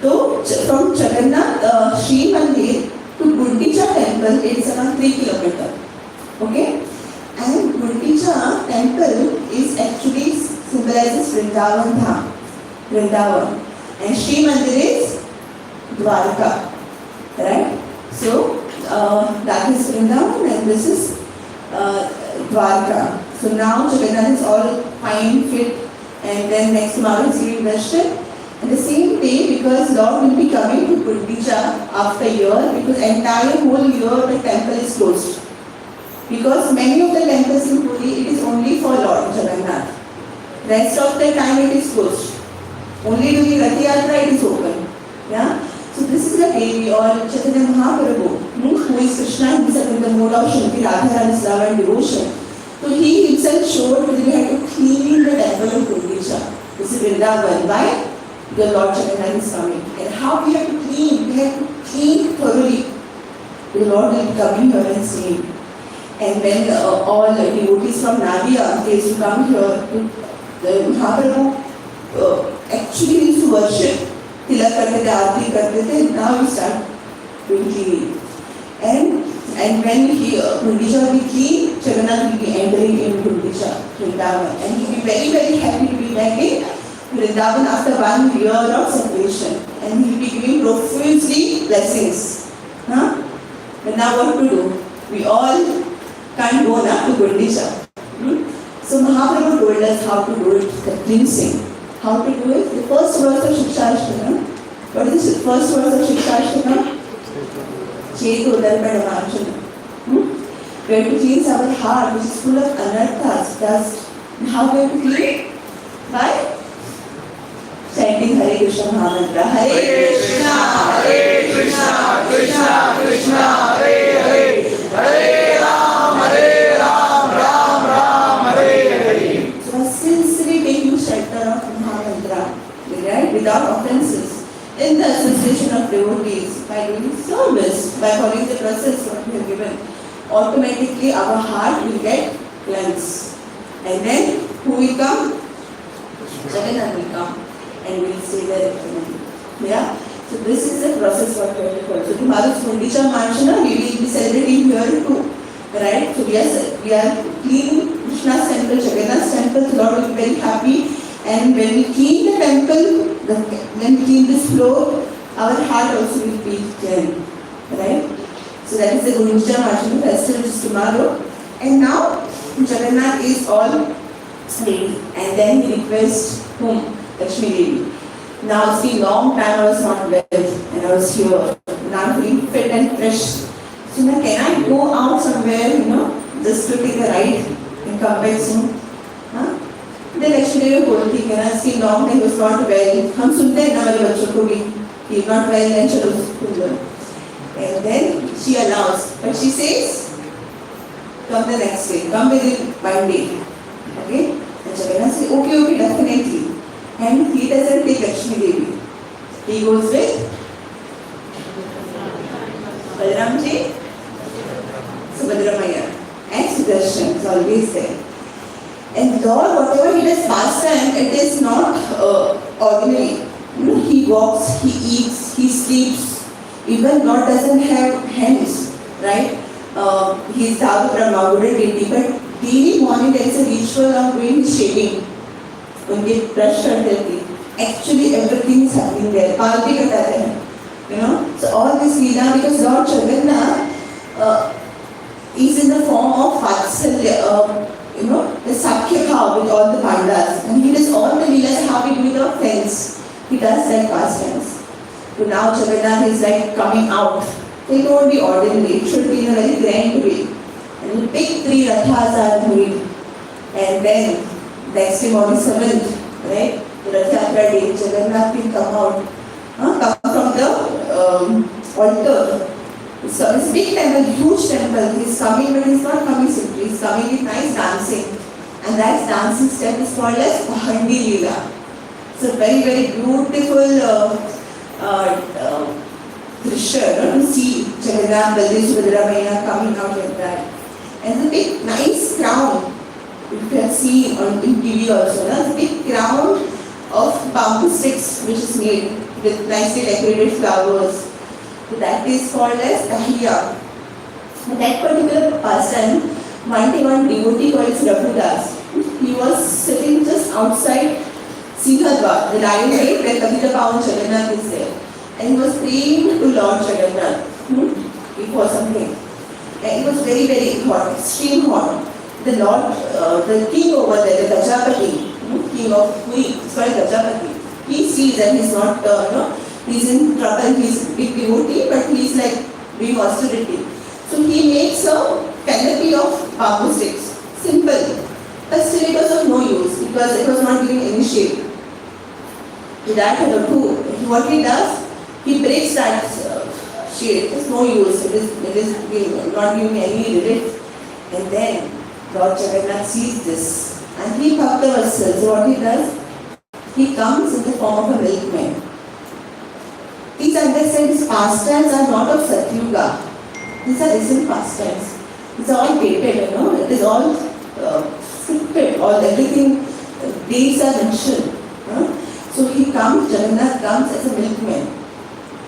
S2: So from Jagannath Sri Mandir to Gundija temple, it is around 3 kilometers. Okay? And Gundija temple is actually symbolizes Vrindavan Dham. Vrindavan. And Sri Mandir is Dwarka. Right? So that is Vrindavan and this is Dwarka. So now Jagannath is all fine, fit, and then next tomorrow is giving darshan. And the same day, because Lord will be coming to Gundija after a year, because entire whole year the temple is closed. Because many of the temples in Puri, it is only for Lord Jagannath. Rest of the time it is closed. Only during Rath Yatra it is open. Yeah? So this is the day we all, Chaitanya Mahaprabhu, who is Krishna himself in the mode of Shrimati Radharani's love and devotion. So he himself showed that we had to clean the temple of Gundija. This is Vrindavan. Why? The Lord Jagannath is coming. And how we have to clean? We have to clean thoroughly. The Lord will be coming here and saying. And when all the devotees from Nadia, they used to come here, the Mahaprabhu actually used to worship. Tilak karte the, aarti karte the, now we start doing cleaning. And when Gundija will be clean, Jagannath will be entering in Gundija, Vrindavan. And he will be very, very happy to be back in Vrindavan after 1 year of separation. And he will be giving profusely blessings. But now what to do? We all can't go now to Gundija. So Mahaprabhu told us how to do it, the cleansing. How to do it? The first verse of Shikshashtakam. What is the first verse of Shikshashtakam? Chetu Darpada Marchana. We have to cleanse our heart, which is full of anarthas, dust. And how we have to clean it? By chanting Hare Krishna Mahamantra. Hare Krishna, Hare Krishna, Krishna Krishna, Hare Hare, Hare Ram, Ram Ram, Hare Hare. So sincerely taking shelter of Mahamantra, right, without offenses, in the association of devotees, by doing service, by following the process what we have given, automatically our heart will get cleansed. And then who will come? Jagannath will come and will stay there eternally. Yeah? So this is the process what we have to follow. So tomorrow's Gundija Marchana, we will be celebrating here too. Right? So we are cleaning Krishna's temple, Jagannath's temple, the Lord will be very happy. And when we clean the temple, when we clean this floor, our heart also will feel clean. Right? So that is the Gunja Margao festival, which is tomorrow. And now Jagannath is all ready. And then he requests whom? Lakshmi Devi. Now it's been long time I was not well and I was here. Now I'm feeling fit and fresh. So now can I go out somewhere, just to take a ride and come back soon? Huh? Then Lakshmi Devi बोलती है ना, it's been long time he was not well. हम सुनते हैं ना हमारे बच्चों को भी, he is not well and चलो स्कूल जाओ. And then she allows, but she says, come the next day, come within 1 day. Okay? And Jagannath says, okay, definitely. And he doesn't take Lakshmi Devi. He goes with Balramji, Subhadra Maya, and Sudarshan is always there. And Lord, whatever he does pastime, it is not ordinary. He walks, he eats, he sleeps. Even Lord doesn't have hands, right? He is Dhatu Brahma, wouldn't it? But daily morning there is a ritual of doing his shaving. उनके brush करते थे. Actually everything is happening there. पाल भी करते हैं. So all this leela, because Lord Jagannath is in the form of Vatsalya, the Sakhya Bhav with all the Pandavas. And he does all the leelas how we do with our friends. He does that pastimes. So now Jagannath is like coming out. It won't be ordinary. It should be in a very grand way. And the big 3 rathas are made. And then next day on the 7th, right? The Rath Yatra day, Jagannath will come out. Come from the altar. So it's a big temple, huge temple. He's coming, but he's not coming simply. He's coming with nice dancing. And that dancing step is called as Bahandi Leela. It's a very, very beautiful drishya to see Jagannath, Baldev, Subhadra Maya coming out like that. And the big nice crown, you can see on TV also, the big crown of bamboo sticks which is made with nicely decorated flowers. So that is called as Dahiya. That particular person, one devotee called Prabhudas, he was sitting just outside Singhadwar, the lion gate where Patita Pavan Jagannath is there. And he was praying to Lord Jagannath before something. And it was very, very hot, extreme hot. The Lord, the king over there, the Gajapati, king of Puri, it's called Gajapati. He sees that he's not, he's in trouble, he's a big devotee, but he's like doing austerity. So he makes a canopy of bamboo sticks, simple. But still it was of no use because it was not giving any shape. To that, what he does, he breaks that shade. It's no use. It is not giving any relief. And then Lord Jagannath sees this. And he Bhaktavatsal. So what he does? He comes in the form of a milkman. Please understand, his pastimes are not of Satyuga. These are recent pastimes. It's all dated, It is all scripted. Everything, dates are mentioned. So he comes, Jagannath comes as a milkman.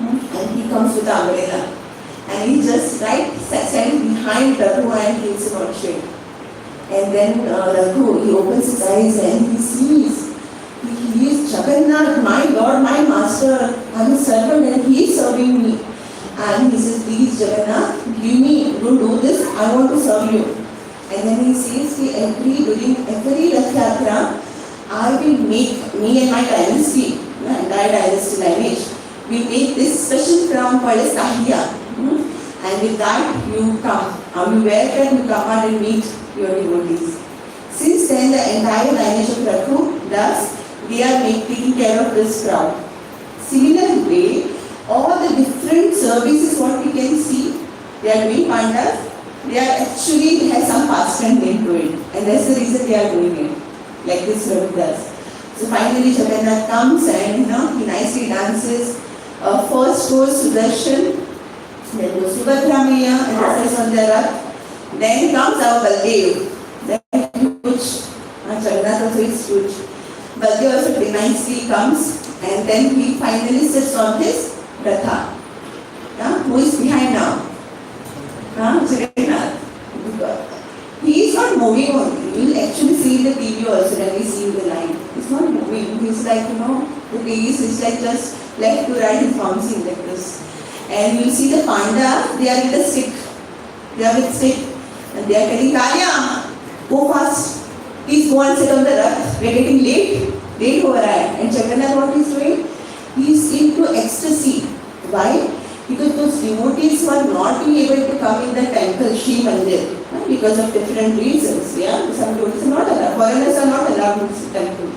S2: And he comes with the umbrella. And he just stands behind Raghu and gives him on shade. And then Raghu, he opens his eyes and he sees, he is Jagannath, my Lord, my Master. I'm a servant and he is serving me. And he says, please Jagannath, give me, don't do this, I want to serve you. And then he says, during every Rath Yatra, I will make, me and my dynasty, entire dynasty lineage, we make this special crown called as Dahiya. And with that you come. You wear that, you come out and meet your devotees. Since then the entire lineage of Raghu does, they are taking care of this crown. Similar way, all the different services what we can see, they are doing Pandavas, they have some pastime name to it. And that's the reason they are doing it. Like this Raghu does. So finally Jagannath comes and he nicely dances. First goes Sudarshan, then goes Subhadra Maya and that's on the Rath. Then comes our Baldev. Then huge, Jagannath also is huge. Baldev also nicely comes and then he finally sits on his Ratha. Who is behind now? Jagannath. He is not moving only. You will actually see in the TV also when we see the line. It's not moving. He's like, the piece is like just left to right and bouncing like this. And you will see the panda, they are with a stick. They are with stick. And they are telling, Kanya, go fast. Please go and sit on the rath. We are getting late. Late over here. And Jagannath, what he's doing? He's into ecstasy. Why? Because those devotees were not being able to come in the temple, Shri Mandir, because of different reasons. Yeah, some devotees are not allowed, foreigners are not allowed in the temple.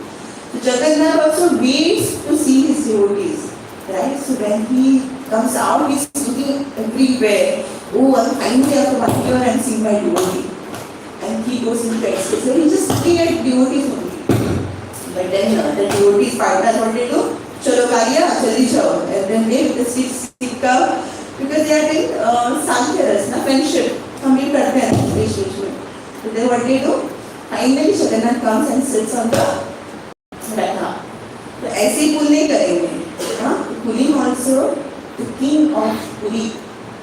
S2: So Jagannath also waits to see his devotees, right? So when he comes out, he's looking everywhere. Oh, I'm finally have to come here and see my devotee. And he goes into ecstasy. So he's just looking at devotees only. But then the devotees partners what they do? Chalo Kariya, Chaldi Chao. And then they with the stick up because they are doing Sankhyaras, friendship. Complete करते हैं बीच में. So then what they do? Finally Jagannath comes and sits on the ratha. तो ऐसे ही पुल नहीं करेंगे. Pulling also, the king of Puri,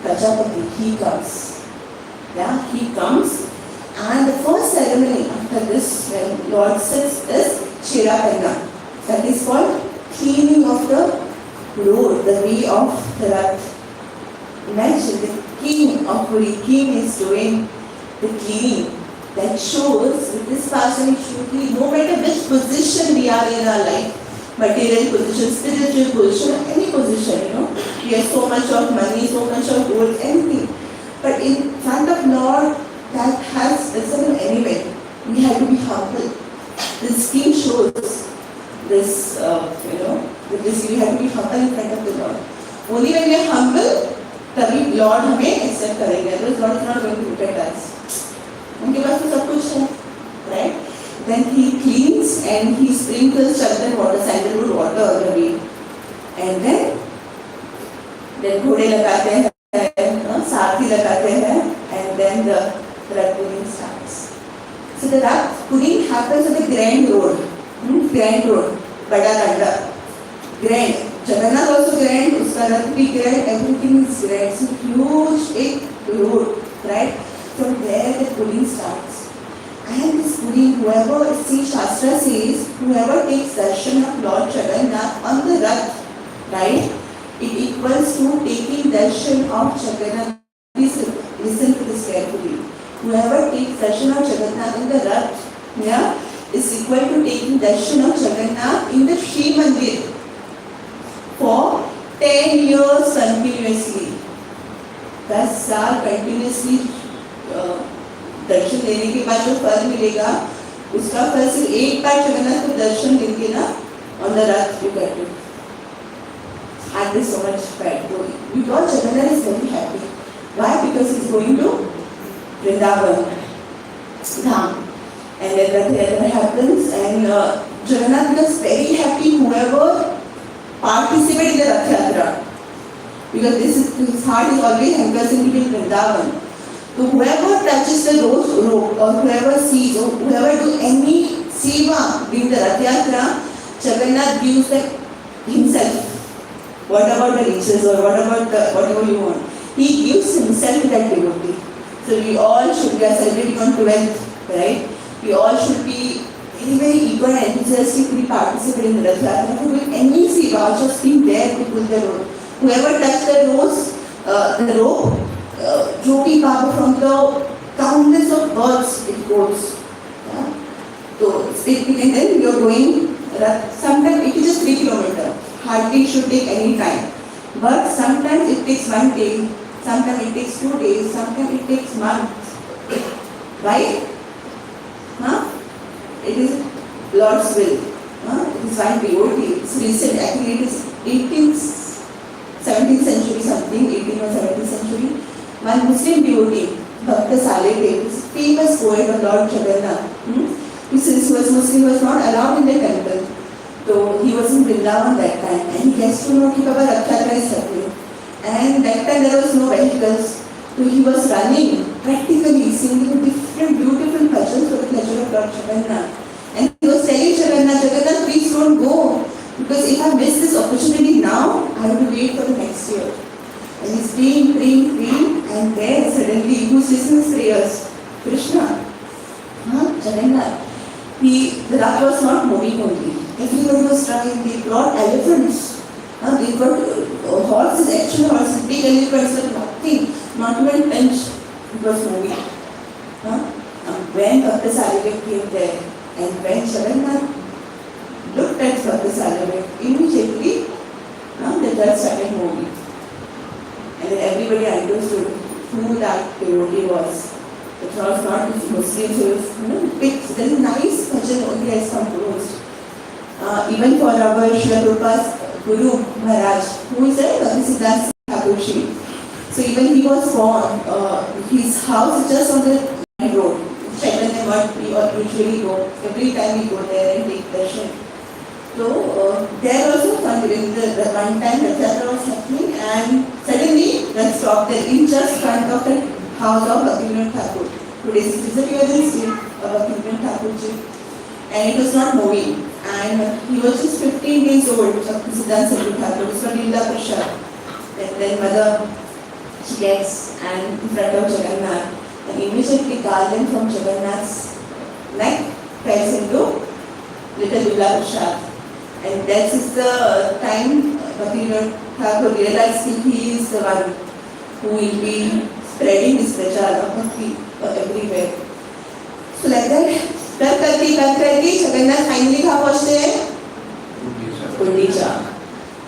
S2: Prajapati, he comes. Yeah, he comes. And the first ceremony after this, when Lord sits, is Shirapenna. That is called cleaning of the road, the way of the rath. Imagine the king of Puri, king is doing the cleaning. That shows with this person, no matter which position we are in our life, material position, spiritual position, any position, we have so much of money, so much of gold, anything. But in front of Lord, that has doesn't anyway. We have to be humble. This king shows this, with this we have to be humble in front of the Lord. Only when we are humble, तभी Lord हमें accept करेंगे. Otherwise, Lord is not going to look at us. उनके पास तो सब कुछ है, right? Then he cleans and he sprinkles chandan water, sandalwood water on the way. And then घोड़े लगाते हैं, सारथी लगाते हैं, and then the rath pulling starts. So the rath pulling happens on the grand road. Grand road, bada randa. Grand. Jagannath also grand, uska rath bhi grand, everything is grand. So huge big road, right? From there the pulling starts. And this pulling, whoever, see Shastra says, whoever takes darshan of Lord Jagannath on the rath, right? It equals to taking darshan of Jagannath. Please listen to this carefully. Whoever takes darshan of Jagannath in the rath, is equal to taking darshan of Jagannath in the Shri Mandir for 10 years continuously. 10 साल continuously दर्शन लेने के बाद जो फल मिलेगा, उसका फल सिर्फ एक बार जगन्नाथ को दर्शन देंगे ना, on the rath you get it. And there's so much pride. Because Jagannath is very happy. Why? Because he's going to Vrindavan, Dham. And then that happens, and Jagannath becomes very happy whoever participates in the Rath Yatra. Because his heart is always hankers in between Vrindavan. So whoever touches the rope or whoever sees or whoever do any seva during the Rath Yatra, Jagannath gives himself. What about the riches or what about whatever you want? He gives himself to that devotee. So we all should be celebrating on 12th, right? We all should be very, very eager and enthusiastically participate in the Rath Yatra. To do any seva, just being there to pull the rope. Whoever touched the rope, Jyoti Baba from the countless of birds it goes. Yeah? So speaking and then you are going, sometimes it is just 3 kilometers. Hardly should take any time. But sometimes it takes 1 day, sometimes it takes 2 days, sometimes it takes months. Right? It is Lord's will. It is one devotee. It's recent, actually it is 17th century something, 18th or 17th century. One Muslim devotee, Bhakta Saleh, famous poet of Lord Jagannath. Since he was Muslim, he was not allowed in the temple. So he was in Vrindavan that time, and he gets to know that Baba Rath Yatra is happening. And that time there was no vehicles. So he was running, practically singing different beautiful bhajans for the pleasure of Lord Jagannath. And he was telling Jagannath, please don't go. Because if I miss this opportunity now, I have to wait for the next year. And he's praying, and there suddenly, who's listening to his prayers? Krishna. Jagannath, the Rath was not moving only. Everybody was trying. They brought elephants. They got horses, actual horses, big elephants, but nothing, not even bench. It was moving. When Bhakta Sarivik came there, and when Jagannath looked at Bhakta Sarivik, immediately the church started moving. And then everybody understood who that devotee was. It was not this Muslim who was very nice bhajan only has composed. Even for our Srila Prabhupada's Guru Maharaj, who is there, Bhaktisiddhanta Thakurji. So even he was born, his house is just on the main road. Chaitanya Math, we usually go, every time we go there and take darshan. So there also during the one time the Jatra was happening, and suddenly that stopped there in just front of the house of Bhaktivinoda Thakur. Today is a real still of Bhaktivinoda Thakurji, and it was not moving. And he was just 15 days old, Bhaktisiddhanta Thakur, this was Lila Prashad. And then mother, she gets and in front of Jagannath, and immediately garland from Jagannath's neck falls into little Lila Prashad. And that is the time Bhaktivinoda Thakur realized he is the one who will be spreading this prachar of bhakti everywhere. So like that, करके Jagannath finally कहाँ पहुँचते हैं? Gundicha.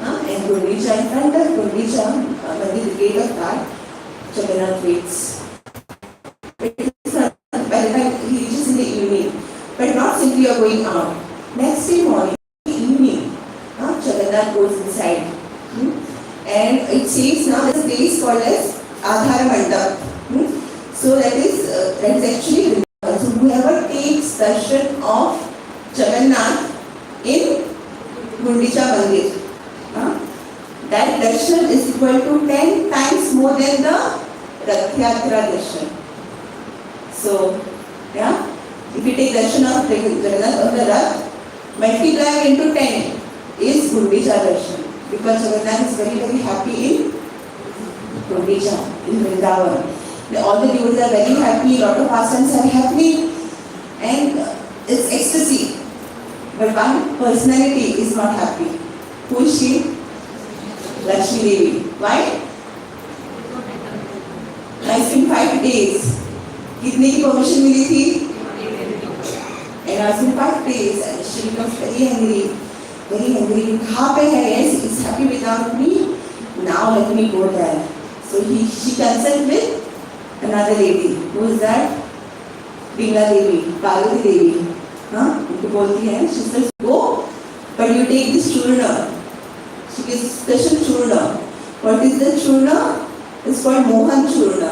S2: And Gundicha, in front of Gundicha, the gate of God, Jagannath waits. By the time he reaches in the evening, but not simply you are going out. Next day morning, evening, Jagannath goes inside. And it says now this place called as Adhara Mandap. So that is actually so whoever takes darshan of Jagannath in Gundicha Mandir, that darshan is equal to 10 times more than the Rath Yatra darshan. So, if you take darshan of Jagannath on the Rath, multiply into 10 is Gundicha darshan. Because Jagannath is very, very happy in Gundicha, in Vrindavan. All the devotees are very happy, a lot of pastimes are happening, and it's ecstasy. But one personality is not happy. Who is she? Lakshmi Devi. Why? It's been 5 days. कितने की permission मिली थी? And it's been 5 days, and she becomes very angry. Very angry. कहाँ पे है? Yes, he's happy without me. Now let me go there. So she consults with another lady. Who is that? Bingla Devi, Parvati Devi. उनको बोलती है, she says, go, but you take this churna. She gives special churna. What is the churna? It's called Mohan churna.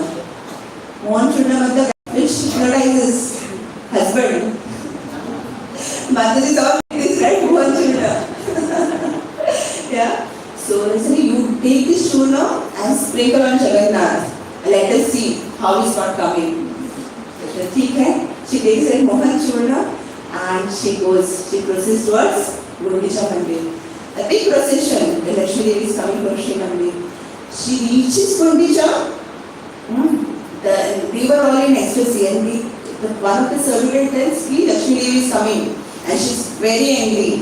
S2: Mohan churna मतलब which hypnotizes husband. Mataji thought this right, Mohan churna. Yeah. So listen, you take this churna and sprinkle on Jagannath. Let us see how he's not coming. ठीक है? She takes it Mohan churna and she proceeds towards Gundicha Mandir. A big procession. The Lakshmi Devi is coming from Shri Mandir. She reaches Gundicha. They were all in ecstasy, and one of the servants tells me Lakshmi Devi is coming, and she's very angry,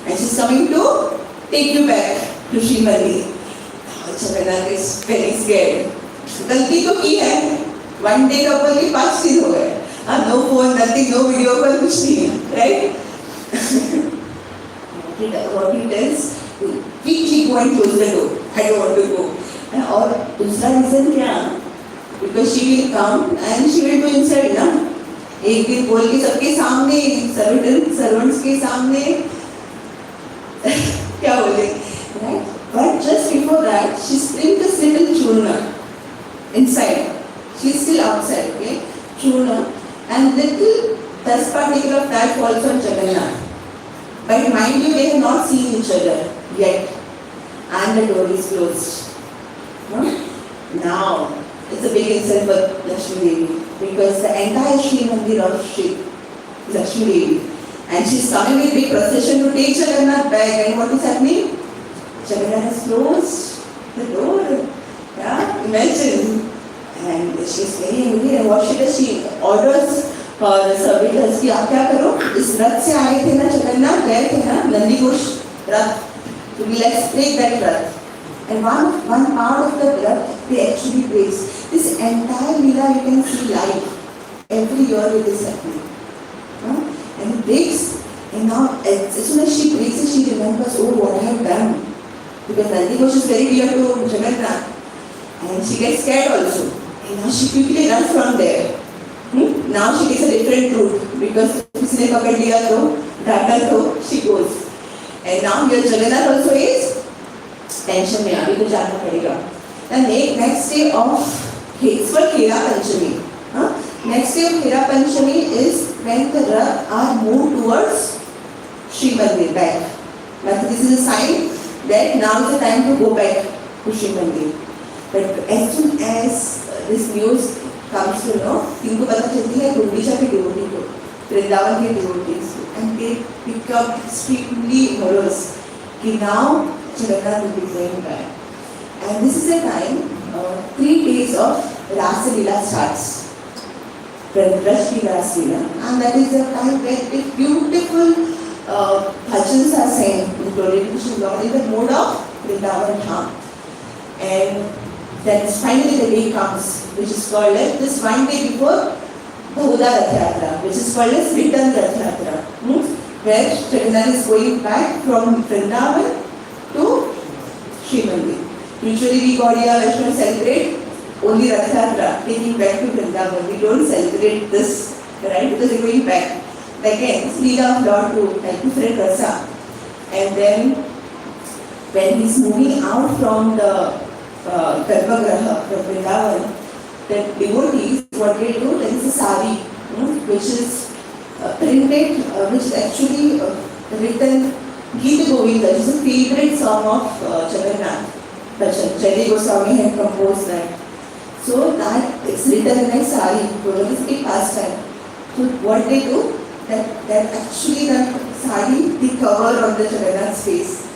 S2: and she's coming to take you back to Shri Mandir. Jagannath is very scared. गलती तो की है, one day couple के 5 दिन हो गए, no phone, nothing, no video call, कुछ नहीं है, right? What he tells, quickly go and close the door. I don't want to go. और दूसरा reason क्या? Because she will come and she will go inside, ना? एक दिन बोल के सबके सामने, servants के सामने, क्या बोले? Right? But just before that, she springs this little churna inside. She's still outside, okay? Churna. And little dust particle of that falls on Jagannath. But mind you, they have not seen each other yet. And the door is closed. Now, it's a big insult for Lakshmi Devi. Because the entire Shri Mandir of Shri Lakshmi Devi. And she's coming with big procession to take Jagannath back. And what is happening? Jagannath has closed the door. Yeah, imagine. And she's very angry. And what she does, she orders और servitors की आप क्या करो, इस रथ से आए थे ना जगन्नाथ, गए थे ना नंदी घोष रथ, तो let's take that Rath. And one part of the rथ they actually praise. This entire Leela you can see live every year with this happening. And it breaks, and now as soon as she breaks it, she remembers, oh, what I have done. Because Nandi Ghosh is very dear to Jagannath, and she gets scared also. And now she quickly runs from there. Now she takes a different route because किसी ने पकड़ लिया तो data तो she goes. And now here Jagannath also is tension में, अभी तो जाना पड़ेगा. The next day of it's for Hera Panchami. Next day of Hera Panchami is when the Rath are moved towards Sri Mandir back. But this is a sign that now is the time to go back to Sri Mandir. But as soon as this news comes to know, इनको पता चलती है गुंडीचा के devotee को, वृंदावन के devotees को, and they become extremely morose कि now Jagannath will be going back. And this is a time, 3 days of Rasa Leela starts. Rashmi Rasa Leela, and that is the time where beautiful bhajans are sang in glory to Krishna Lord in the mode of Vrindavan Dham. And then finally the day comes, which is called as this one day before Bahuda Rath Yatra, which is called as Return Rath Yatra, where Jagannath is going back from Vrindavan to Sri Mandir. Usually we Gaudiya Vaishnavas celebrate only Rath Yatra, taking back to Vrindavan. We don't celebrate this, right? Because we're going back. Again, it's Leela of Lord to like different rasa. And then when he's moving out from the Garbhagriha from Vrindavan, the devotees, what they do, there is a sari, which is printed, which is actually written Gita Govinda, which is a favorite song of Jagannath. Jai Goswami had composed that. So that it's written in a sari, Purohistic pastime. So what they do, that actually that sari, the cover on the Jagannath's face.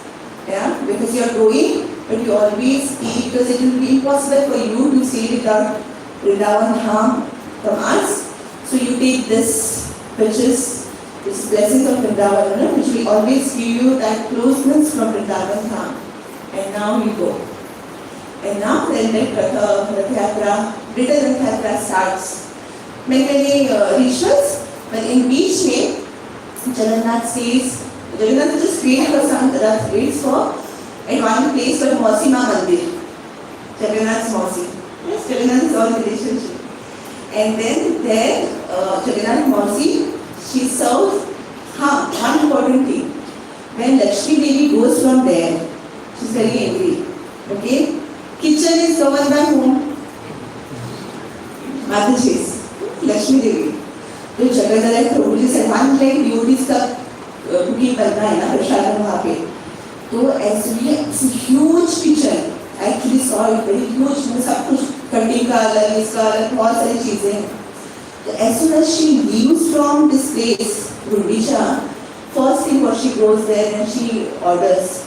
S2: Yeah, because you are going, but you always see, because it will be impossible for you to see without Vrindavan Dham from us. So you take this, which is blessings of Vrindavan, which will always give you that closeness from Vrindavan Dham. And now you go. And now then Rath Yatra, Return Rath Yatra starts. Many rituals, but in beach mein, Jagannath stays. Jagannath is just waiting for some Rath waits for at one place called Mausima Mandir. Jagannath's Mausi. Yes, Jagannath is all relationship. And then there, Jagannath Mausi, she serves, one important thing. When Lakshmi Devi goes from there, she's very angry. Okay? Kitchen is governed by whom? Mataji, Lakshmi Devi. तो Jagannath Prabhuji said, one time devotees का cooking करना है ना प्रसाद वहाँ पे, तो actually it's a huge kitchen. I actually saw it, very huge, में सब कुछ कटिंग का अलग, इसका अलग, बहुत सारी चीजें हैं. So as soon as she leaves from this place, Gundisha, first thing what she goes there and she orders,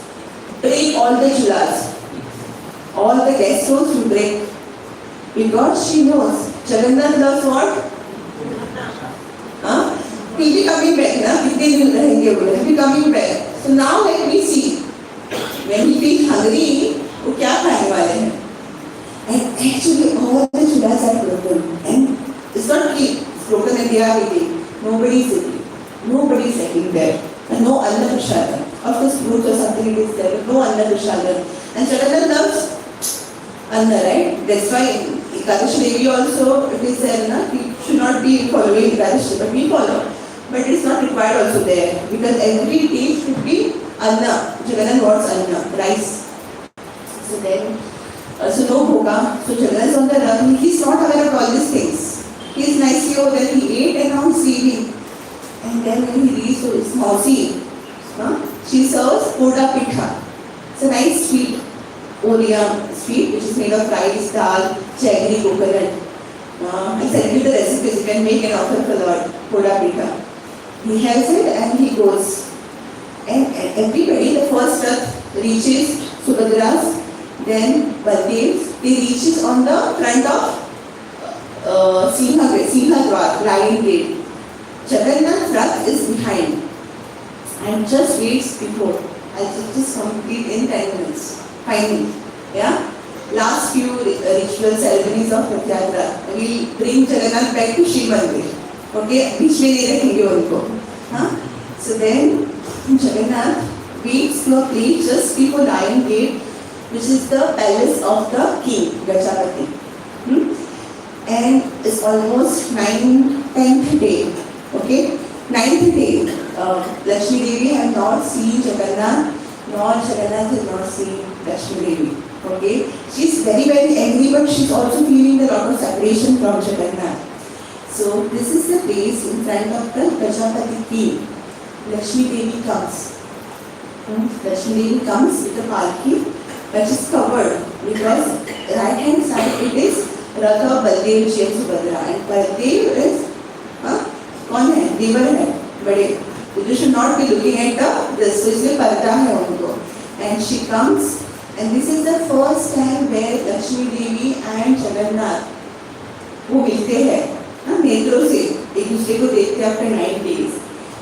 S2: break all the chulas, all the guest rooms to break, because she knows Jagannath loves what? He'll be coming back, he'll be coming back. So now let me see. When he feels hungry, वो क्या खाने वाले हैं? And actually all the chulas are broken. And it's not clean, it's broken and they are eating. Nobody is eating. Nobody is eating there. And no Anna Prashadam. Of course, fruit or something it is there, but no Anna Prashadam. And Jagannath loves Anna, right? That's why in Ekadashi Devi also it is there, we should not be following Ekadashi, but we follow. But it's not required also there, because every day should be Anna. Jagannath wants Anna, rice. So then, so no bhoga. So Jagannath is on the run. He's not aware of all these things. He's nicely over there, he ate and now he's leaving. And then when he reaches to his Mausi, she serves Poda Pitha. It's a nice sweet, Oriam sweet, which is made of rice, dal, jaggery, coconut. I sent you the recipes, you can make an offer for Lord, Poda Pitha. He has it and he goes. And everybody, the first Rath reaches Subhadra's, then Baldev's, he reaches on the front of Sinha Dwar, Lion Gate. Jagannath Rath is behind and just waits before. I'll just complete in 10 minutes. Finally, yeah. Last few ritual ceremonies of Rath Yatra, we bring Jagannath back to Shri Mandir. Okay, बीच में नहीं रखेंगे उनको. हाँ? So then Jagannath waits to a place just before Lion Gate, which is the palace of the king, Gajapati. And it's almost 10th day. Okay, 9th day. Lakshmi Devi has not seen Jagannath, nor Jagannath has not seen Lakshmi Devi. Okay, she's very angry, but she's also feeling a lot of separation from Jagannath. So this is the place in front of the Gajapati king. Lakshmi Devi comes. Lakshmi Devi comes with the palki, but is covered because right hand side it is Ratha Baldev Ji and Subhadra, and Baldev is कौन है? देवर है बड़े. You should not be looking at this. So इसलिए पर्दा है उनको. And she comes, and this is the first time where Lakshmi Devi and Jagannath वो मिलते हैं नेत्रों से एक दूसरे को देखते हैं after 9 days.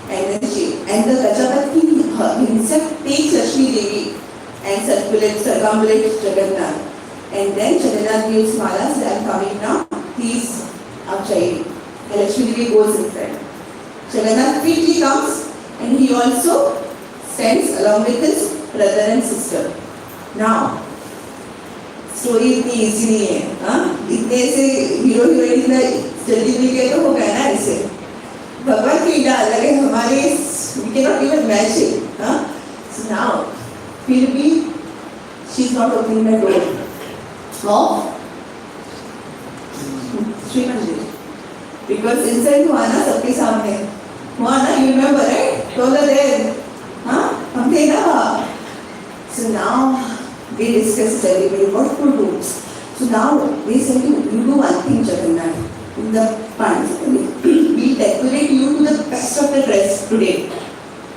S2: And the Gajapati himself takes Lakshmi Devi and circumambulates Jagannath. And then Jagannath gives Mala, says, I am coming now, please up Jairi. And Lakshmi Devi goes in front. Jagannath quickly comes and he also stands along with his brother and sister. Now, story इतनी easy नहीं है. हाँ, इतने से hero heroine इतना जल्दी मिल गया तो हो गया ना ऐसे. भगवान की लीला अलग है हमारे. We cannot even match it. हाँ, so now फिर भी she is not opening the door of Sri Mandir because inside हुआ ना सबके सामने हुआ ना. You remember, right? तो all are there. हाँ, हम थे ना. So now they discussed everybody what to do. So now they said, you do one thing, Jagannath, in the Pandit. We decorate you to the best of the dress today.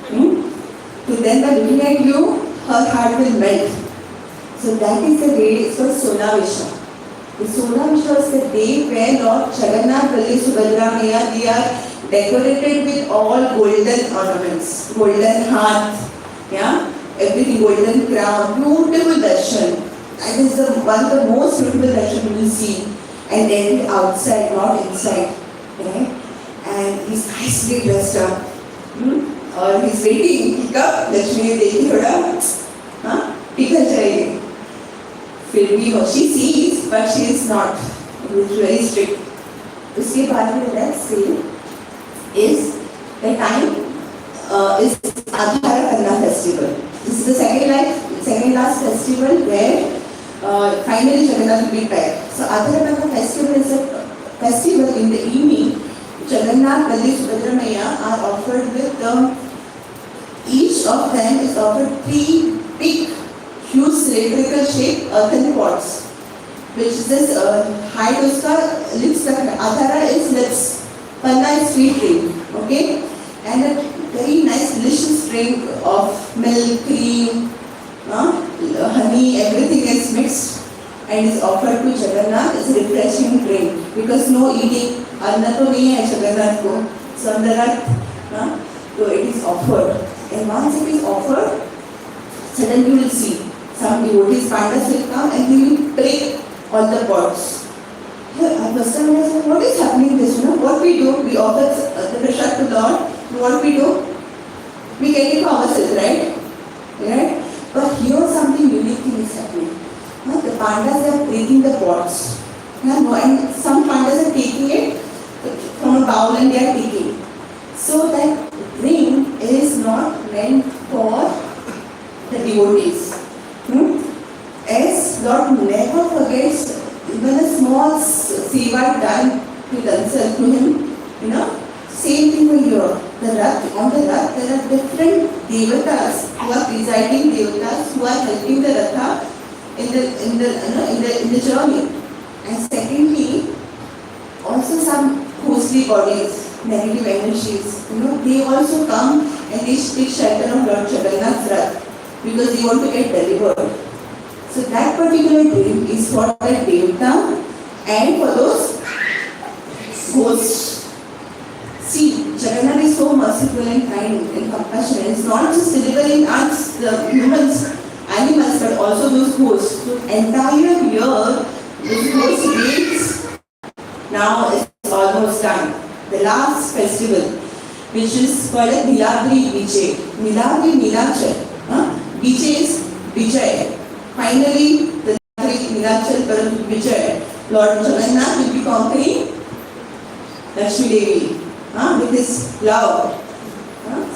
S2: So then by looking at you, her heart will melt. So that is the day, it's called Sonavisha. The Sonavisha is the day where Lord Jagannath, Baldev, Subhadra, Maya, they are decorated with all golden ornaments, golden hearts, yeah. Everything golden crown, beautiful darshan. That is one of the most beautiful darshan you will see. And then outside, not inside. Okay? And he's nicely dressed up. Or he's waiting, pick up, Lakshmi Devi thoda, pickle chahiye. फिर भी she sees, but she is not. It is very strict. उसके बाद में next day is the time is Adhara Kanna festival. This is the second last festival where finally Jagannath will be back. So Adhara Kanna festival is a festival in the evening. Jagannath, Baldev, Subhadra, Maya are offered with each of them is offered 3 big, huge cylindrical shaped earthen pots, which is this height uska lips ka Adhara is lips, Panna is sweet drink, okay, and a very nice delicious drink of milk, cream, honey, everything is mixed and is offered to Jagannath. It's a refreshing drink because no eating, anna to nahi hai Jagannath ko, Sundari, so it is offered. And once it is offered, suddenly you will see some devotees, pandas will come and they will break all the pots. First time I said, what is happening this? What we do, we offer the prasad to Lord. What we do? We get it for ourselves, right? Right? But here something unique thing is happening. The pandas are breaking the pots. And some pandas are taking it from a bowl and they are taking. So that drink is not meant for the devotees. As Lord never forgets even a small seva done to themselves, to him, same thing for here. The Rath, on the Rath, there are different devatas who are presiding devatas who are helping the Ratha in the journey. And secondly, also some ghostly bodies, negative energies, they also come and they take shelter of Lord Jagannath's Rath because they want to get delivered. So that particular drink is for the devata and for those ghosts. See, Jagannath is so merciful and kind and compassionate. It's not just delivering us, the humans, animals, but also those ghosts. So entire year, this ghost waits. Now it's almost done. The last festival, which is called a Nilagiri Vijay. Nilagiri Nilachal. Vijay is Vijay. Finally, the Nilagiri Nilachal Vijay. Lord Jagannath will be conquering Lakshmi Devi with his love.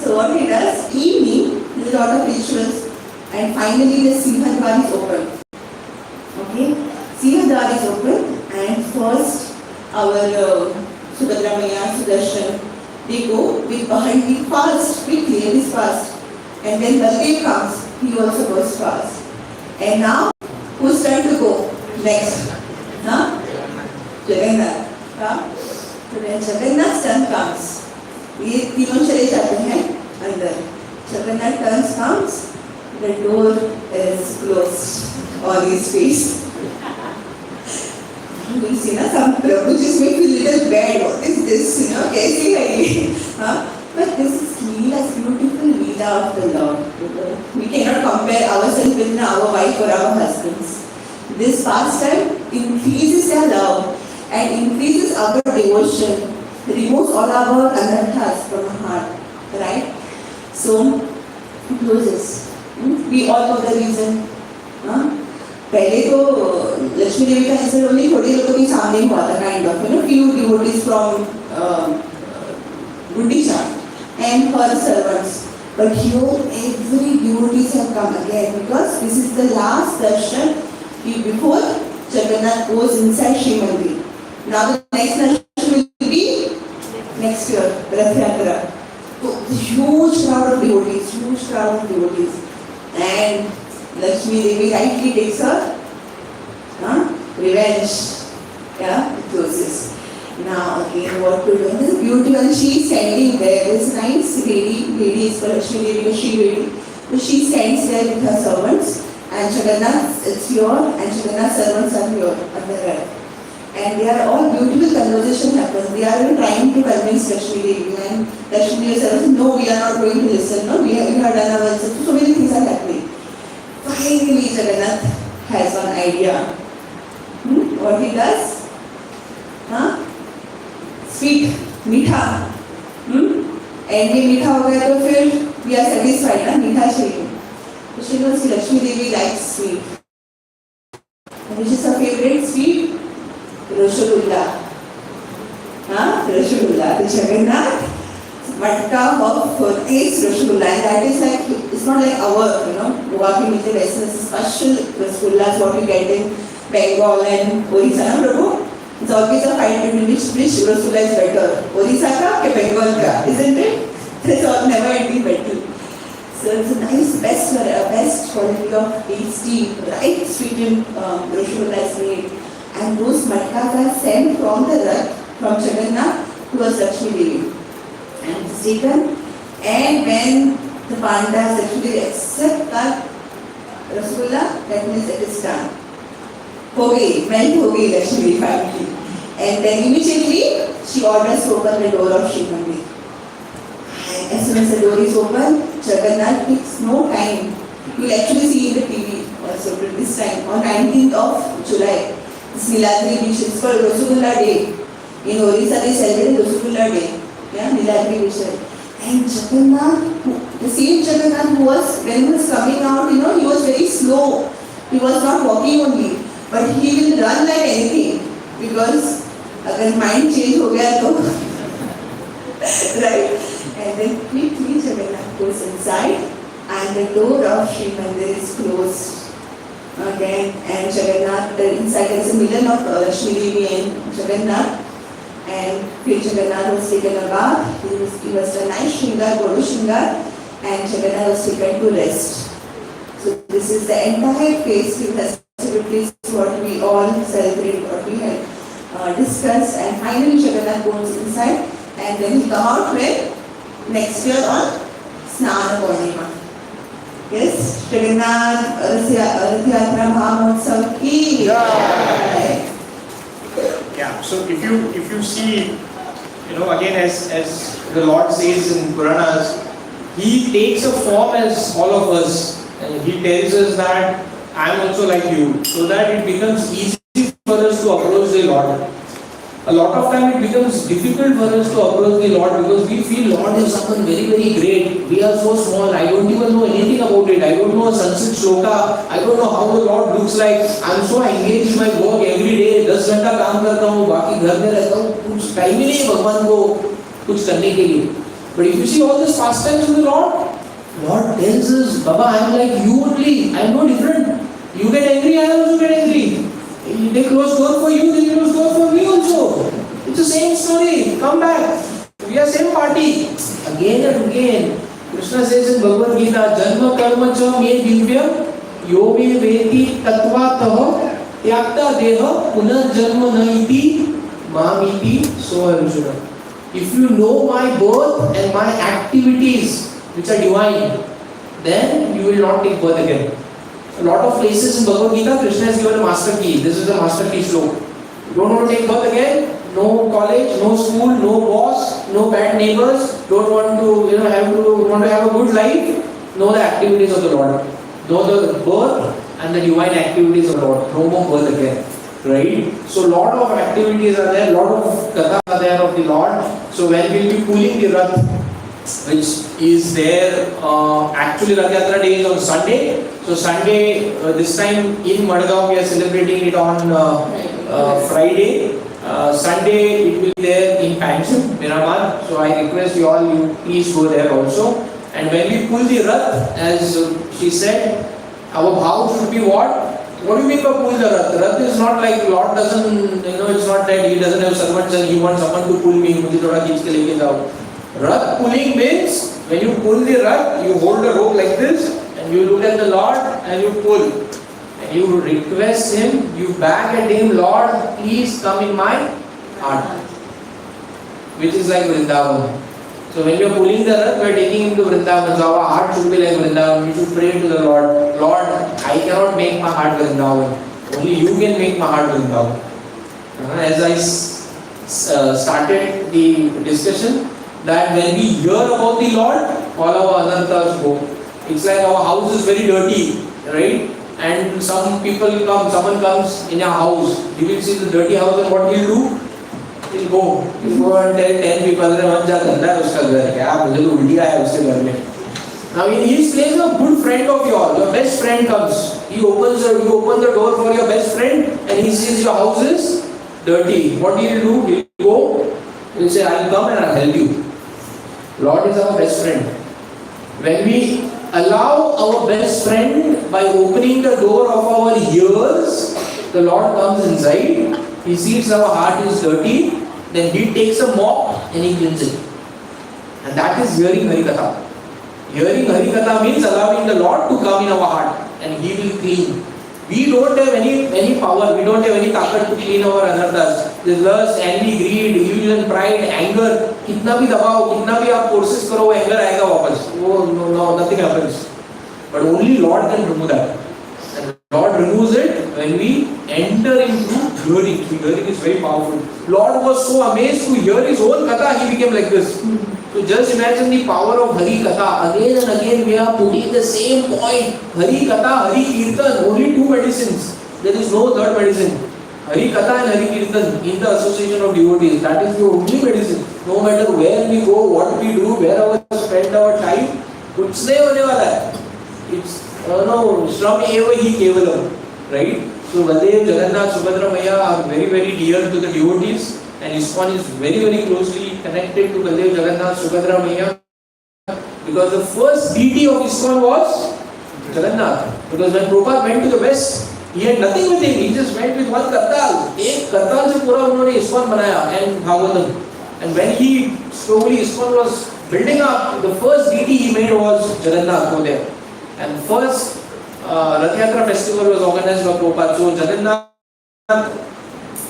S2: So what he does, evening, there is a lot of rituals, and finally the Sinhadwar is open. Okay, Sinhadwar is open, and first our Subhadra Maya, Sudarshan, they go with Bahandi fast, quickly, and is fast. And then Baldev comes, he also goes fast. And now, who's turn to go next? Jagannath. So when Jagannath's turn comes, ये तीनों चले जाते हैं अंदर. Jagannath turns comes, the door is closed on his face. You see, some Prabhuji make you little bad. What is this? कैसी है ये? But this is Leela's beautiful Leela of the Lord. We cannot compare ourselves with our wife or our husbands. This pastime increases their love and increases our devotion, removes all our anarthas from our heart, right? So, closes. We all know the reason. पहले तो लक्ष्मी देवी का ऐसा role थोड़े लोगों के सामने हुआ था, kind of, few devotees from Gundisha and her servants. But here every devotees have come again because this is the last darshan before Jagannath goes inside Shri Mandir. Now the next darshan will be next year, Rath Yatra. So huge crowd of devotees, and Lakshmi Devi rightly takes her revenge. Yeah, it closes. Now again, what to do? This is beautiful. She is standing there. This nice lady is called Lakshmi Devi, Shri Devi. So she stands there with her servants, and Jagannath is here, and Jagannath's servants are here on the right. And they are all beautiful conversation happens. They are even trying to convince Lakshmi Devi, and Lakshmi Devi says, no, we are not going to listen. No, we have done our work. So many things are happening. Finally, Jagannath has one idea. What he does? Sweet, मीठा. And ये मीठा हो गया तो फिर we are satisfied ना, मीठा चाहिए. So she knows Lakshmi Devi likes sweet. And which is her favorite sweet? Rasgulla. Rasgulla. The Jagannath matka of taste Rasgulla, and that is like, it's not like our, Goa ki meete वैसे special Rasgullas what we get in Bengal and Orissa, no Prabhu? It's always a fight between which Rasgulla is better, Orissa ka ke Bengal ka, isn't it? It's all never ending battle. So it's a nice best quality of tasty, right sweetened Rasgulla is made, and those matkas are sent from the Rath, from Jagannath towards Lakshmi Devi. And it's taken, and when the Pandavas actually accept that Rasgulla, that means it is done. Melt ho gayi Lakshmi Devi finally. And then immediately she orders to open the door of Shri Mandir. And as soon as the door is open, Jagannath takes no time. You will actually see in the TV also this time on 19th of July. This Nilagiri Vijay is called Rasgulla Day. In Orissa they celebrate Rasgulla Day. Yeah, Nilagiri Vijay. And Jagannath, the same Jagannath who was, when he was coming out, he was very slow. He was not walking only, but he will run like anything because agar mind change ho gaya to, right? And then quickly Jagannath goes inside, and the door of Shri Mandir is closed again. And Jagannath, inside there is a million of Lakshmi Devi and Jagannath. And Jagannath was taken a bath, he was a nice Shringar, Godu Shringar, and Jagannath was taken to rest. So this is the entire festive festivities what we all celebrate, what we have discussed, and finally Jagannath goes inside, and then he come out when? Next year on Snana Purnima. Yes, Jagannath Rath Yatra Mahamotsav ki
S3: Yeah, so if you see, again as the Lord says in Puranas, He takes a form as all of us, and He tells us that I am also like you, so that it becomes easy for us to approach the Lord. A lot of time it becomes difficult for us to approach the Lord because we feel Lord is someone very, very great. We are so small. I don't even know anything about it. I don't know a Sanskrit shloka. I don't know how the Lord looks like. I am so engaged in my work every day. 10 घंटा काम करता हूँ, बाकी घर में रहता हूँ. कुछ टाइम ही नहीं है भगवान को कुछ करने के लिए. But if you see all this pastimes of the Lord, Lord tells us, Baba, I am like you only. I am no different. You get angry, I also get angry. They close door for you, they close door for me also. It's the same story. Come back. We are same party. Again and again. Krishna says in Bhagavad Gita, Janma karma cha me divya yomi veti tatvatah tyakta deha punarjanma naiti mamiti so Arjuna. If you know my birth and my activities which are divine, then you will not take birth again. A lot of places in Bhagavad Gita, Krishna has given a master key. This is a master key slope. You don't want to take birth again? No college, no school, no boss, no bad neighbors. Don't want to, want to have a good life. Know the activities of the Lord. Know the birth and the divine activities of the Lord. No more birth again. Right? So lot of activities are there. Lot of katha are there of the Lord. So when we will be pulling the Rath, which is there, actually Rath Yatra day is on Sunday. So Sunday, this time in Margao we are celebrating it on Friday. Sunday it will be there in Pastimes, Miramar. So I request you all, you please go there also. And when we pull the Rath, as she said, our bhav should be what? What do you mean by pull the Rath? Rath is not like Lord doesn't, it's not that He doesn't have servants and He wants someone to pull me. Mujhe thoda kheench ke leke jao. Rath pulling means when you pull the Rath, you hold the rope like this and you look at the Lord and you pull. And you request Him, you beg at Him, Lord, please come in my heart. Which is like Vrindavan. So when you are pulling the Rath, we are taking Him to Vrindavan. So our heart should be like Vrindavan. We should pray to the Lord, Lord, I cannot make my heart Vrindavan. Only You can make my heart Vrindavan. As I started the discussion, that when we hear about the Lord, all our anarthas go. It's like our house is very dirty, right? And someone comes in your house, he will see the dirty house and what he'll do? He'll go and tell 10 people, now in his place, a good friend of yours, your best friend comes. You open the door for your best friend and he sees your house is dirty. What will he do? He'll go, he'll say, I'll come and I'll help you. Lord is our best friend. When we allow our best friend by opening the door of our ears, the Lord comes inside, He sees our heart is dirty, then He takes a mop and He cleans it. And that is hearing Harikatha. Hearing Harikatha means allowing the Lord to come in our heart and He will clean. We don't have any power, we don't have any takat to clean our anarthas. This lust, envy, greed, illusion, pride, anger, कितना भी दबाओ, कितना भी आप कोशिश करो, वो anger आएगा वापस. No, nothing happens. But only Lord can remove that. And Lord removes it when we enter into hearing. Hearing is very powerful. Lord was so amazed to hear His own katha, He became like this. So just imagine the power of Hari Katha. Again and again we are putting the same point. Hari Katha, Hari Kirtan, only two medicines. There is no third medicine. Hari Katha and Hari Kirtan in the association of devotees. That is the only medicine. No matter where we go, what we do, where we spend our time, kuch nahi hone wala hai. It's Shram eva hi kevalam. Right? So Baldev, Jagannath, Subhadra Maya are very, very dear to the devotees. And ISKCON is very, very closely connected to Baldev, Jagannath, Subhadra Maya. Because the first deity of ISKCON was Jagannath. Because when Prabhupada went to the West, he had nothing with him. He just went with one kartal. एक kartal से पूरा उन्होंने ISKCON बनाया and Bhagavatam. And when he slowly ISKCON was building up, the first deity he made was Jagannath over there. And first Rath Yatra festival was organized by Prabhupada. So Jagannath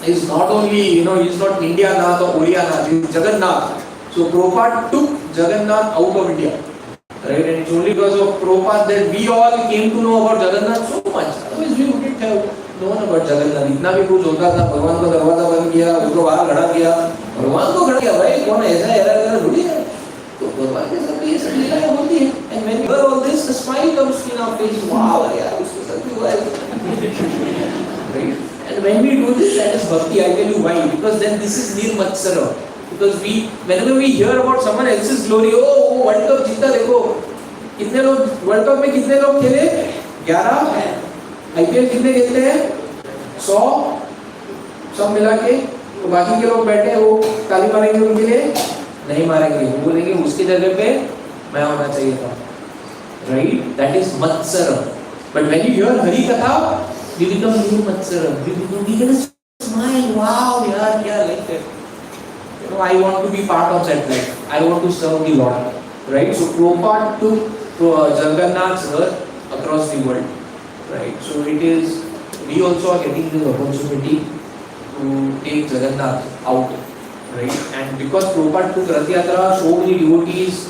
S3: is not only, he's not India Nath or Oriya Nath, he's Jagannath. So Prabhupada took Jagannath out of India. Right? And it's only because of Prabhupada that we all came to know about Jagannath so much. Otherwise we wouldn't have known about Jagannath. इतना भी कुछ होता था, भगवान का दरवाजा बंद किया, उसको बाहर खड़ा किया. भगवान को खड़ा किया, भाई कौन ऐसा थोड़ी है.
S4: भगवान के साथ ये सब लीलाएं होती हैं. And when we hear all this, a smile comes in our face. Wow, यार उसके साथ भी हुआ है. Right? And when we do this, that is bhakti. I tell you why. Because then this is nirmatsara. Because whenever we hear about someone else's glory, oh World Cup जीता देखो, कितने लोग World Cup में कितने लोग खेले? 11. IPL कितने खेलते हैं? 100. सब मिला के तो बाकी के लोग बैठे वो ताली मारेंगे उनके लिए? नहीं मारेंगे. वो बोलेंगे उसकी जगह पे मैं होना चाहिए था. Right? That is matsara. But when you hear Hari Katha, we become nirmatsara. We get a smile. Wow, yeah, like that. I want to be part of that life. I want to serve the Lord. Right? So Prabhupada took Jagannath's earth across the world. Right? So we also are getting the opportunity to take Jagannath out. Right? And because Prabhupada took Rath Yatra, so many devotees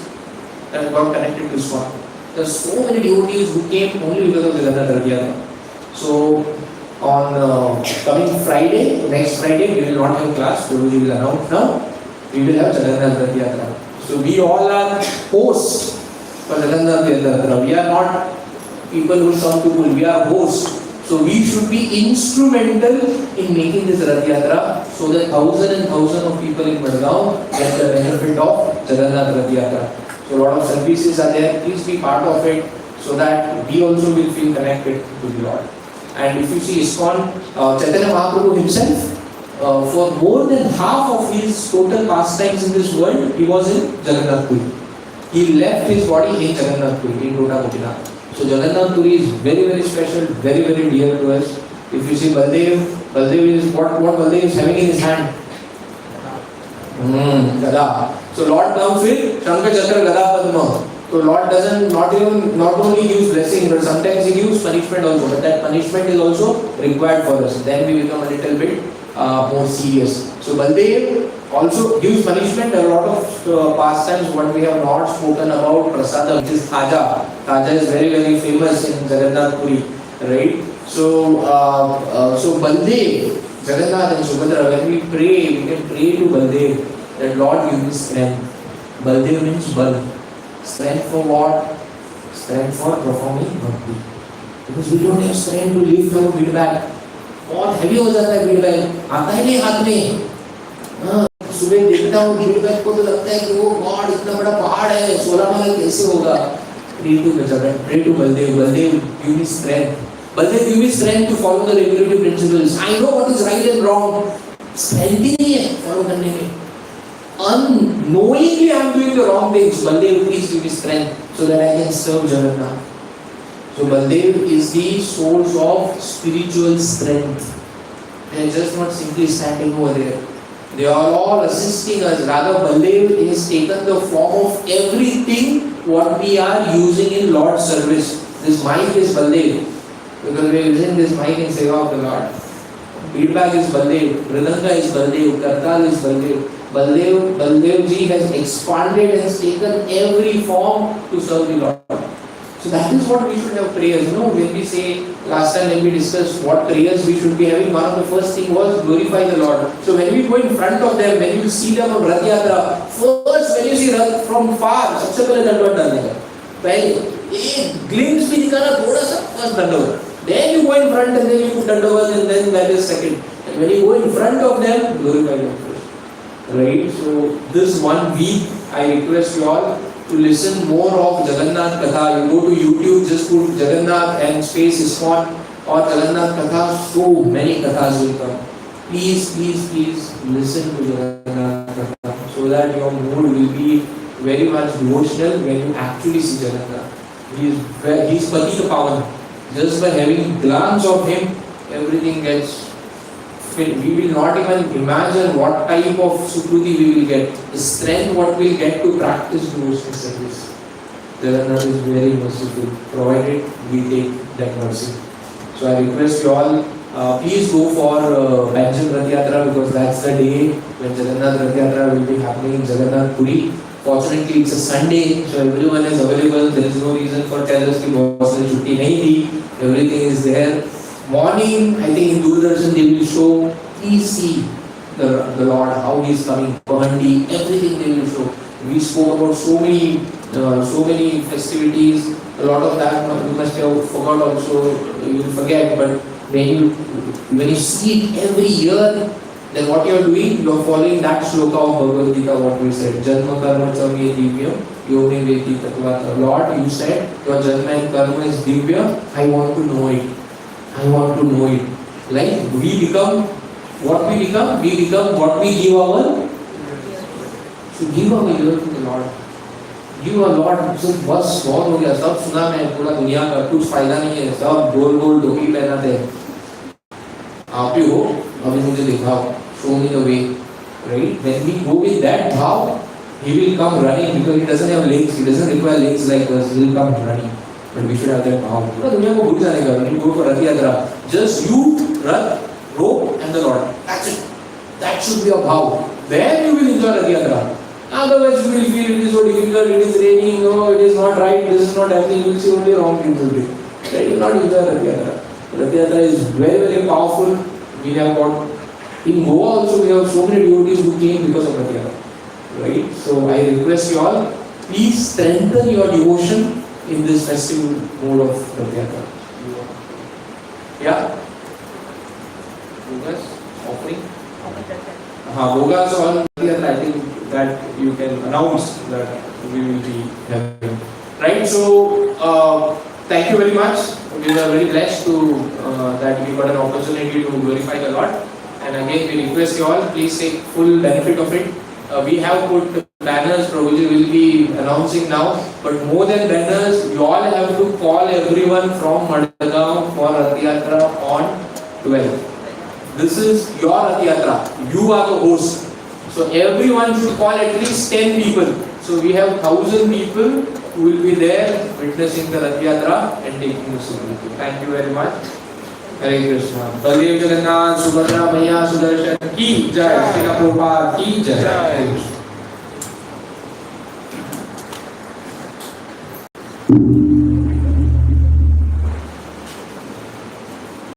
S4: got connected to ISKCON. There are so many devotees who came only because of Jagannath Rath Yatra. So on coming Friday, next Friday, we will not have class. Prabhuji will announce now. We will have Jagannath Rath Yatra. So we all are hosts for Jagannath Rath Yatra. We are not people who come to pull. We are hosts. So we should be instrumental in making this Rath Yatra so that thousands and thousands of people in Margao get the benefit of Jagannath Rath Yatra. So a lot of services are there. Please be part of it so that we also will feel connected to the Lord. And if you see ISKCON, Chaitanya Mahaprabhu himself, for more than half of his total pastimes in this world, he was in Jagannath Puri. He left his body in Jagannath Puri, in Rota Gopinath. So Jagannath Puri is very, very special, very, very dear to us. If you see Baldev is what Baldev is having in his hand. Gada. So Lord comes with Shankha Chakra Gada Padma. So Lord doesn't not only gives blessing, but sometimes He gives punishment also. But that punishment is also required for us. Then we become a little bit more serious. So Baldev also gives punishment. There are a lot of pastimes what we have not spoken about. Prasada, which is Thaja. Thaja is very, very famous in Jagannath Puri, right? So Baldev, Jagannath and Subhadra, when we pray, we can pray to Baldev that Lord give me strength. Baldev means Bal. Strength for what? Strength for performing bhakti. Because we don't have strength to lift our feedback. बहुत heavy हो जाता है feedback. आता है नहीं हाथ में. सुबह देखता हूँ feedback को तो लगता है कि वो God इतना बड़ा पहाड़ है. 16 माला कैसे होगा? Pray to Jagannath. Pray to Baldev. Baldev, give me strength. Baldev, give me strength to follow the regulative principles. I know what is right and wrong. Strength ही नहीं है follow करने में. Unknowingly I am doing the wrong things. Baldev, please give me strength so that I can serve Jagannath. So Baldev is the source of spiritual strength. They are just not simply standing over there. They are all assisting us. Rather, Baldev has taken the form of everything what we are using in Lord's service. This mic is Baldev because we are using this mic in Seva of the Lord. Feedback is Baldev. Mridanga is Baldev. Kartal is Baldev. Baldev ji has expanded and has taken every form to serve the Lord. So that is what we should have prayers. You know, when we say, last time when we discussed what prayers we should be having, one of the first thing was glorify the Lord. So when we go in front of them, when you see them on Rath Yatra, first when you see Rath from far, सबसे पहले दंडवत डालने का. पहले एक glimpse भी दिखाना थोड़ा सा first दंडवत. Then you go in front and then you put दंडवत and then that is second. And when you go in front of them, glorify them first. Right? So this 1 week, I request you all to listen more of Jagannath Katha. You go to YouTube, just put Jagannath and space ISKCON or Jagannath Katha. So many Kathas will come. Please listen to Jagannath Katha so that your mood will be very much devotional when you actually see Jagannath. He is Patita Pavan. Just by having a glance of him, everything gets filled. We will not even imagine what type of sukruti we will get, the strength what we will get to practice devotional service. Jagannath is very merciful, provided we take that mercy. So I request you all, please go for Pancham Rath Yatra because that's the day when Jagannath Rath Yatra will be happening in Jagannath Puri. Fortunately, it's a Sunday, so everyone is available. There is no reason for tell us कि बहुत सारी छुट्टी नहीं थी. Everything is there. Morning, I think in Doordarshan they will show. Please see the Lord how He is coming. Pahandi, everything they will show. We spoke about so many festivities. A lot of that you must have forgot also. You'll forget, but when you see it every year, then what you are doing, you are following that shloka of Bhagavad Gita, what we said. Janma karma cha me divya, yomi veti tattva. Lord, you said your janma and karma is divya. I want to know it. I want to know it. Like we become what we become. We become what we give our. So give our year to the Lord. Give our Lord. So बस बहुत हो गया. सब सुना मैं पूरा दुनिया का कुछ फायदा नहीं है. सब गोल गोल टोपी पहनाते हैं. आप ही हो. अभी मुझे दिखाओ. Show me the way. Right? When we go with that bhav, he will come running because he doesn't have legs. He doesn't require legs like us. He will come running. But we should have that bhav. पूरा दुनिया को भूल जाने का. When you go for रथ यात्रा, just you, Rath, rope and the Lord. That's it. That should be your bhav. Then you will enjoy रथ यात्रा. Otherwise, you will feel it is so difficult, it is raining, no, it is not right, this is not happening, you will see only wrong things will be. Then you will not enjoy Rath Yatra. Rath Yatra is very, very powerful. We have got, in Goa also, we have so many devotees who came because of Rath Yatra. Right? So, I request you all, please strengthen your devotion in this festival mode of Rath Yatra. Yeah? Bhogas? Offering? Bhogas on Rath Yatra, I think that you can announce that we will be having. Right, so thank you very much. We are very blessed to that we got an opportunity to glorify the Lord. And again, we request you all, please take full benefit of it. We have put banners, Prabhuji will be announcing now. But more than banners, you all have to call everyone from Margao for Rath Yatra on 12th. This is your Rath Yatra. You are the host. So everyone should call at least 10 people. So we have 1,000 people who will be there witnessing the Rath Yatra and taking the Sundari. Thank you very much. Hare Krishna. Baladev Jagannath, Subhadra Maya Sudarshan ki jai. Srila Prabhupada ki jai. Hare Krishna.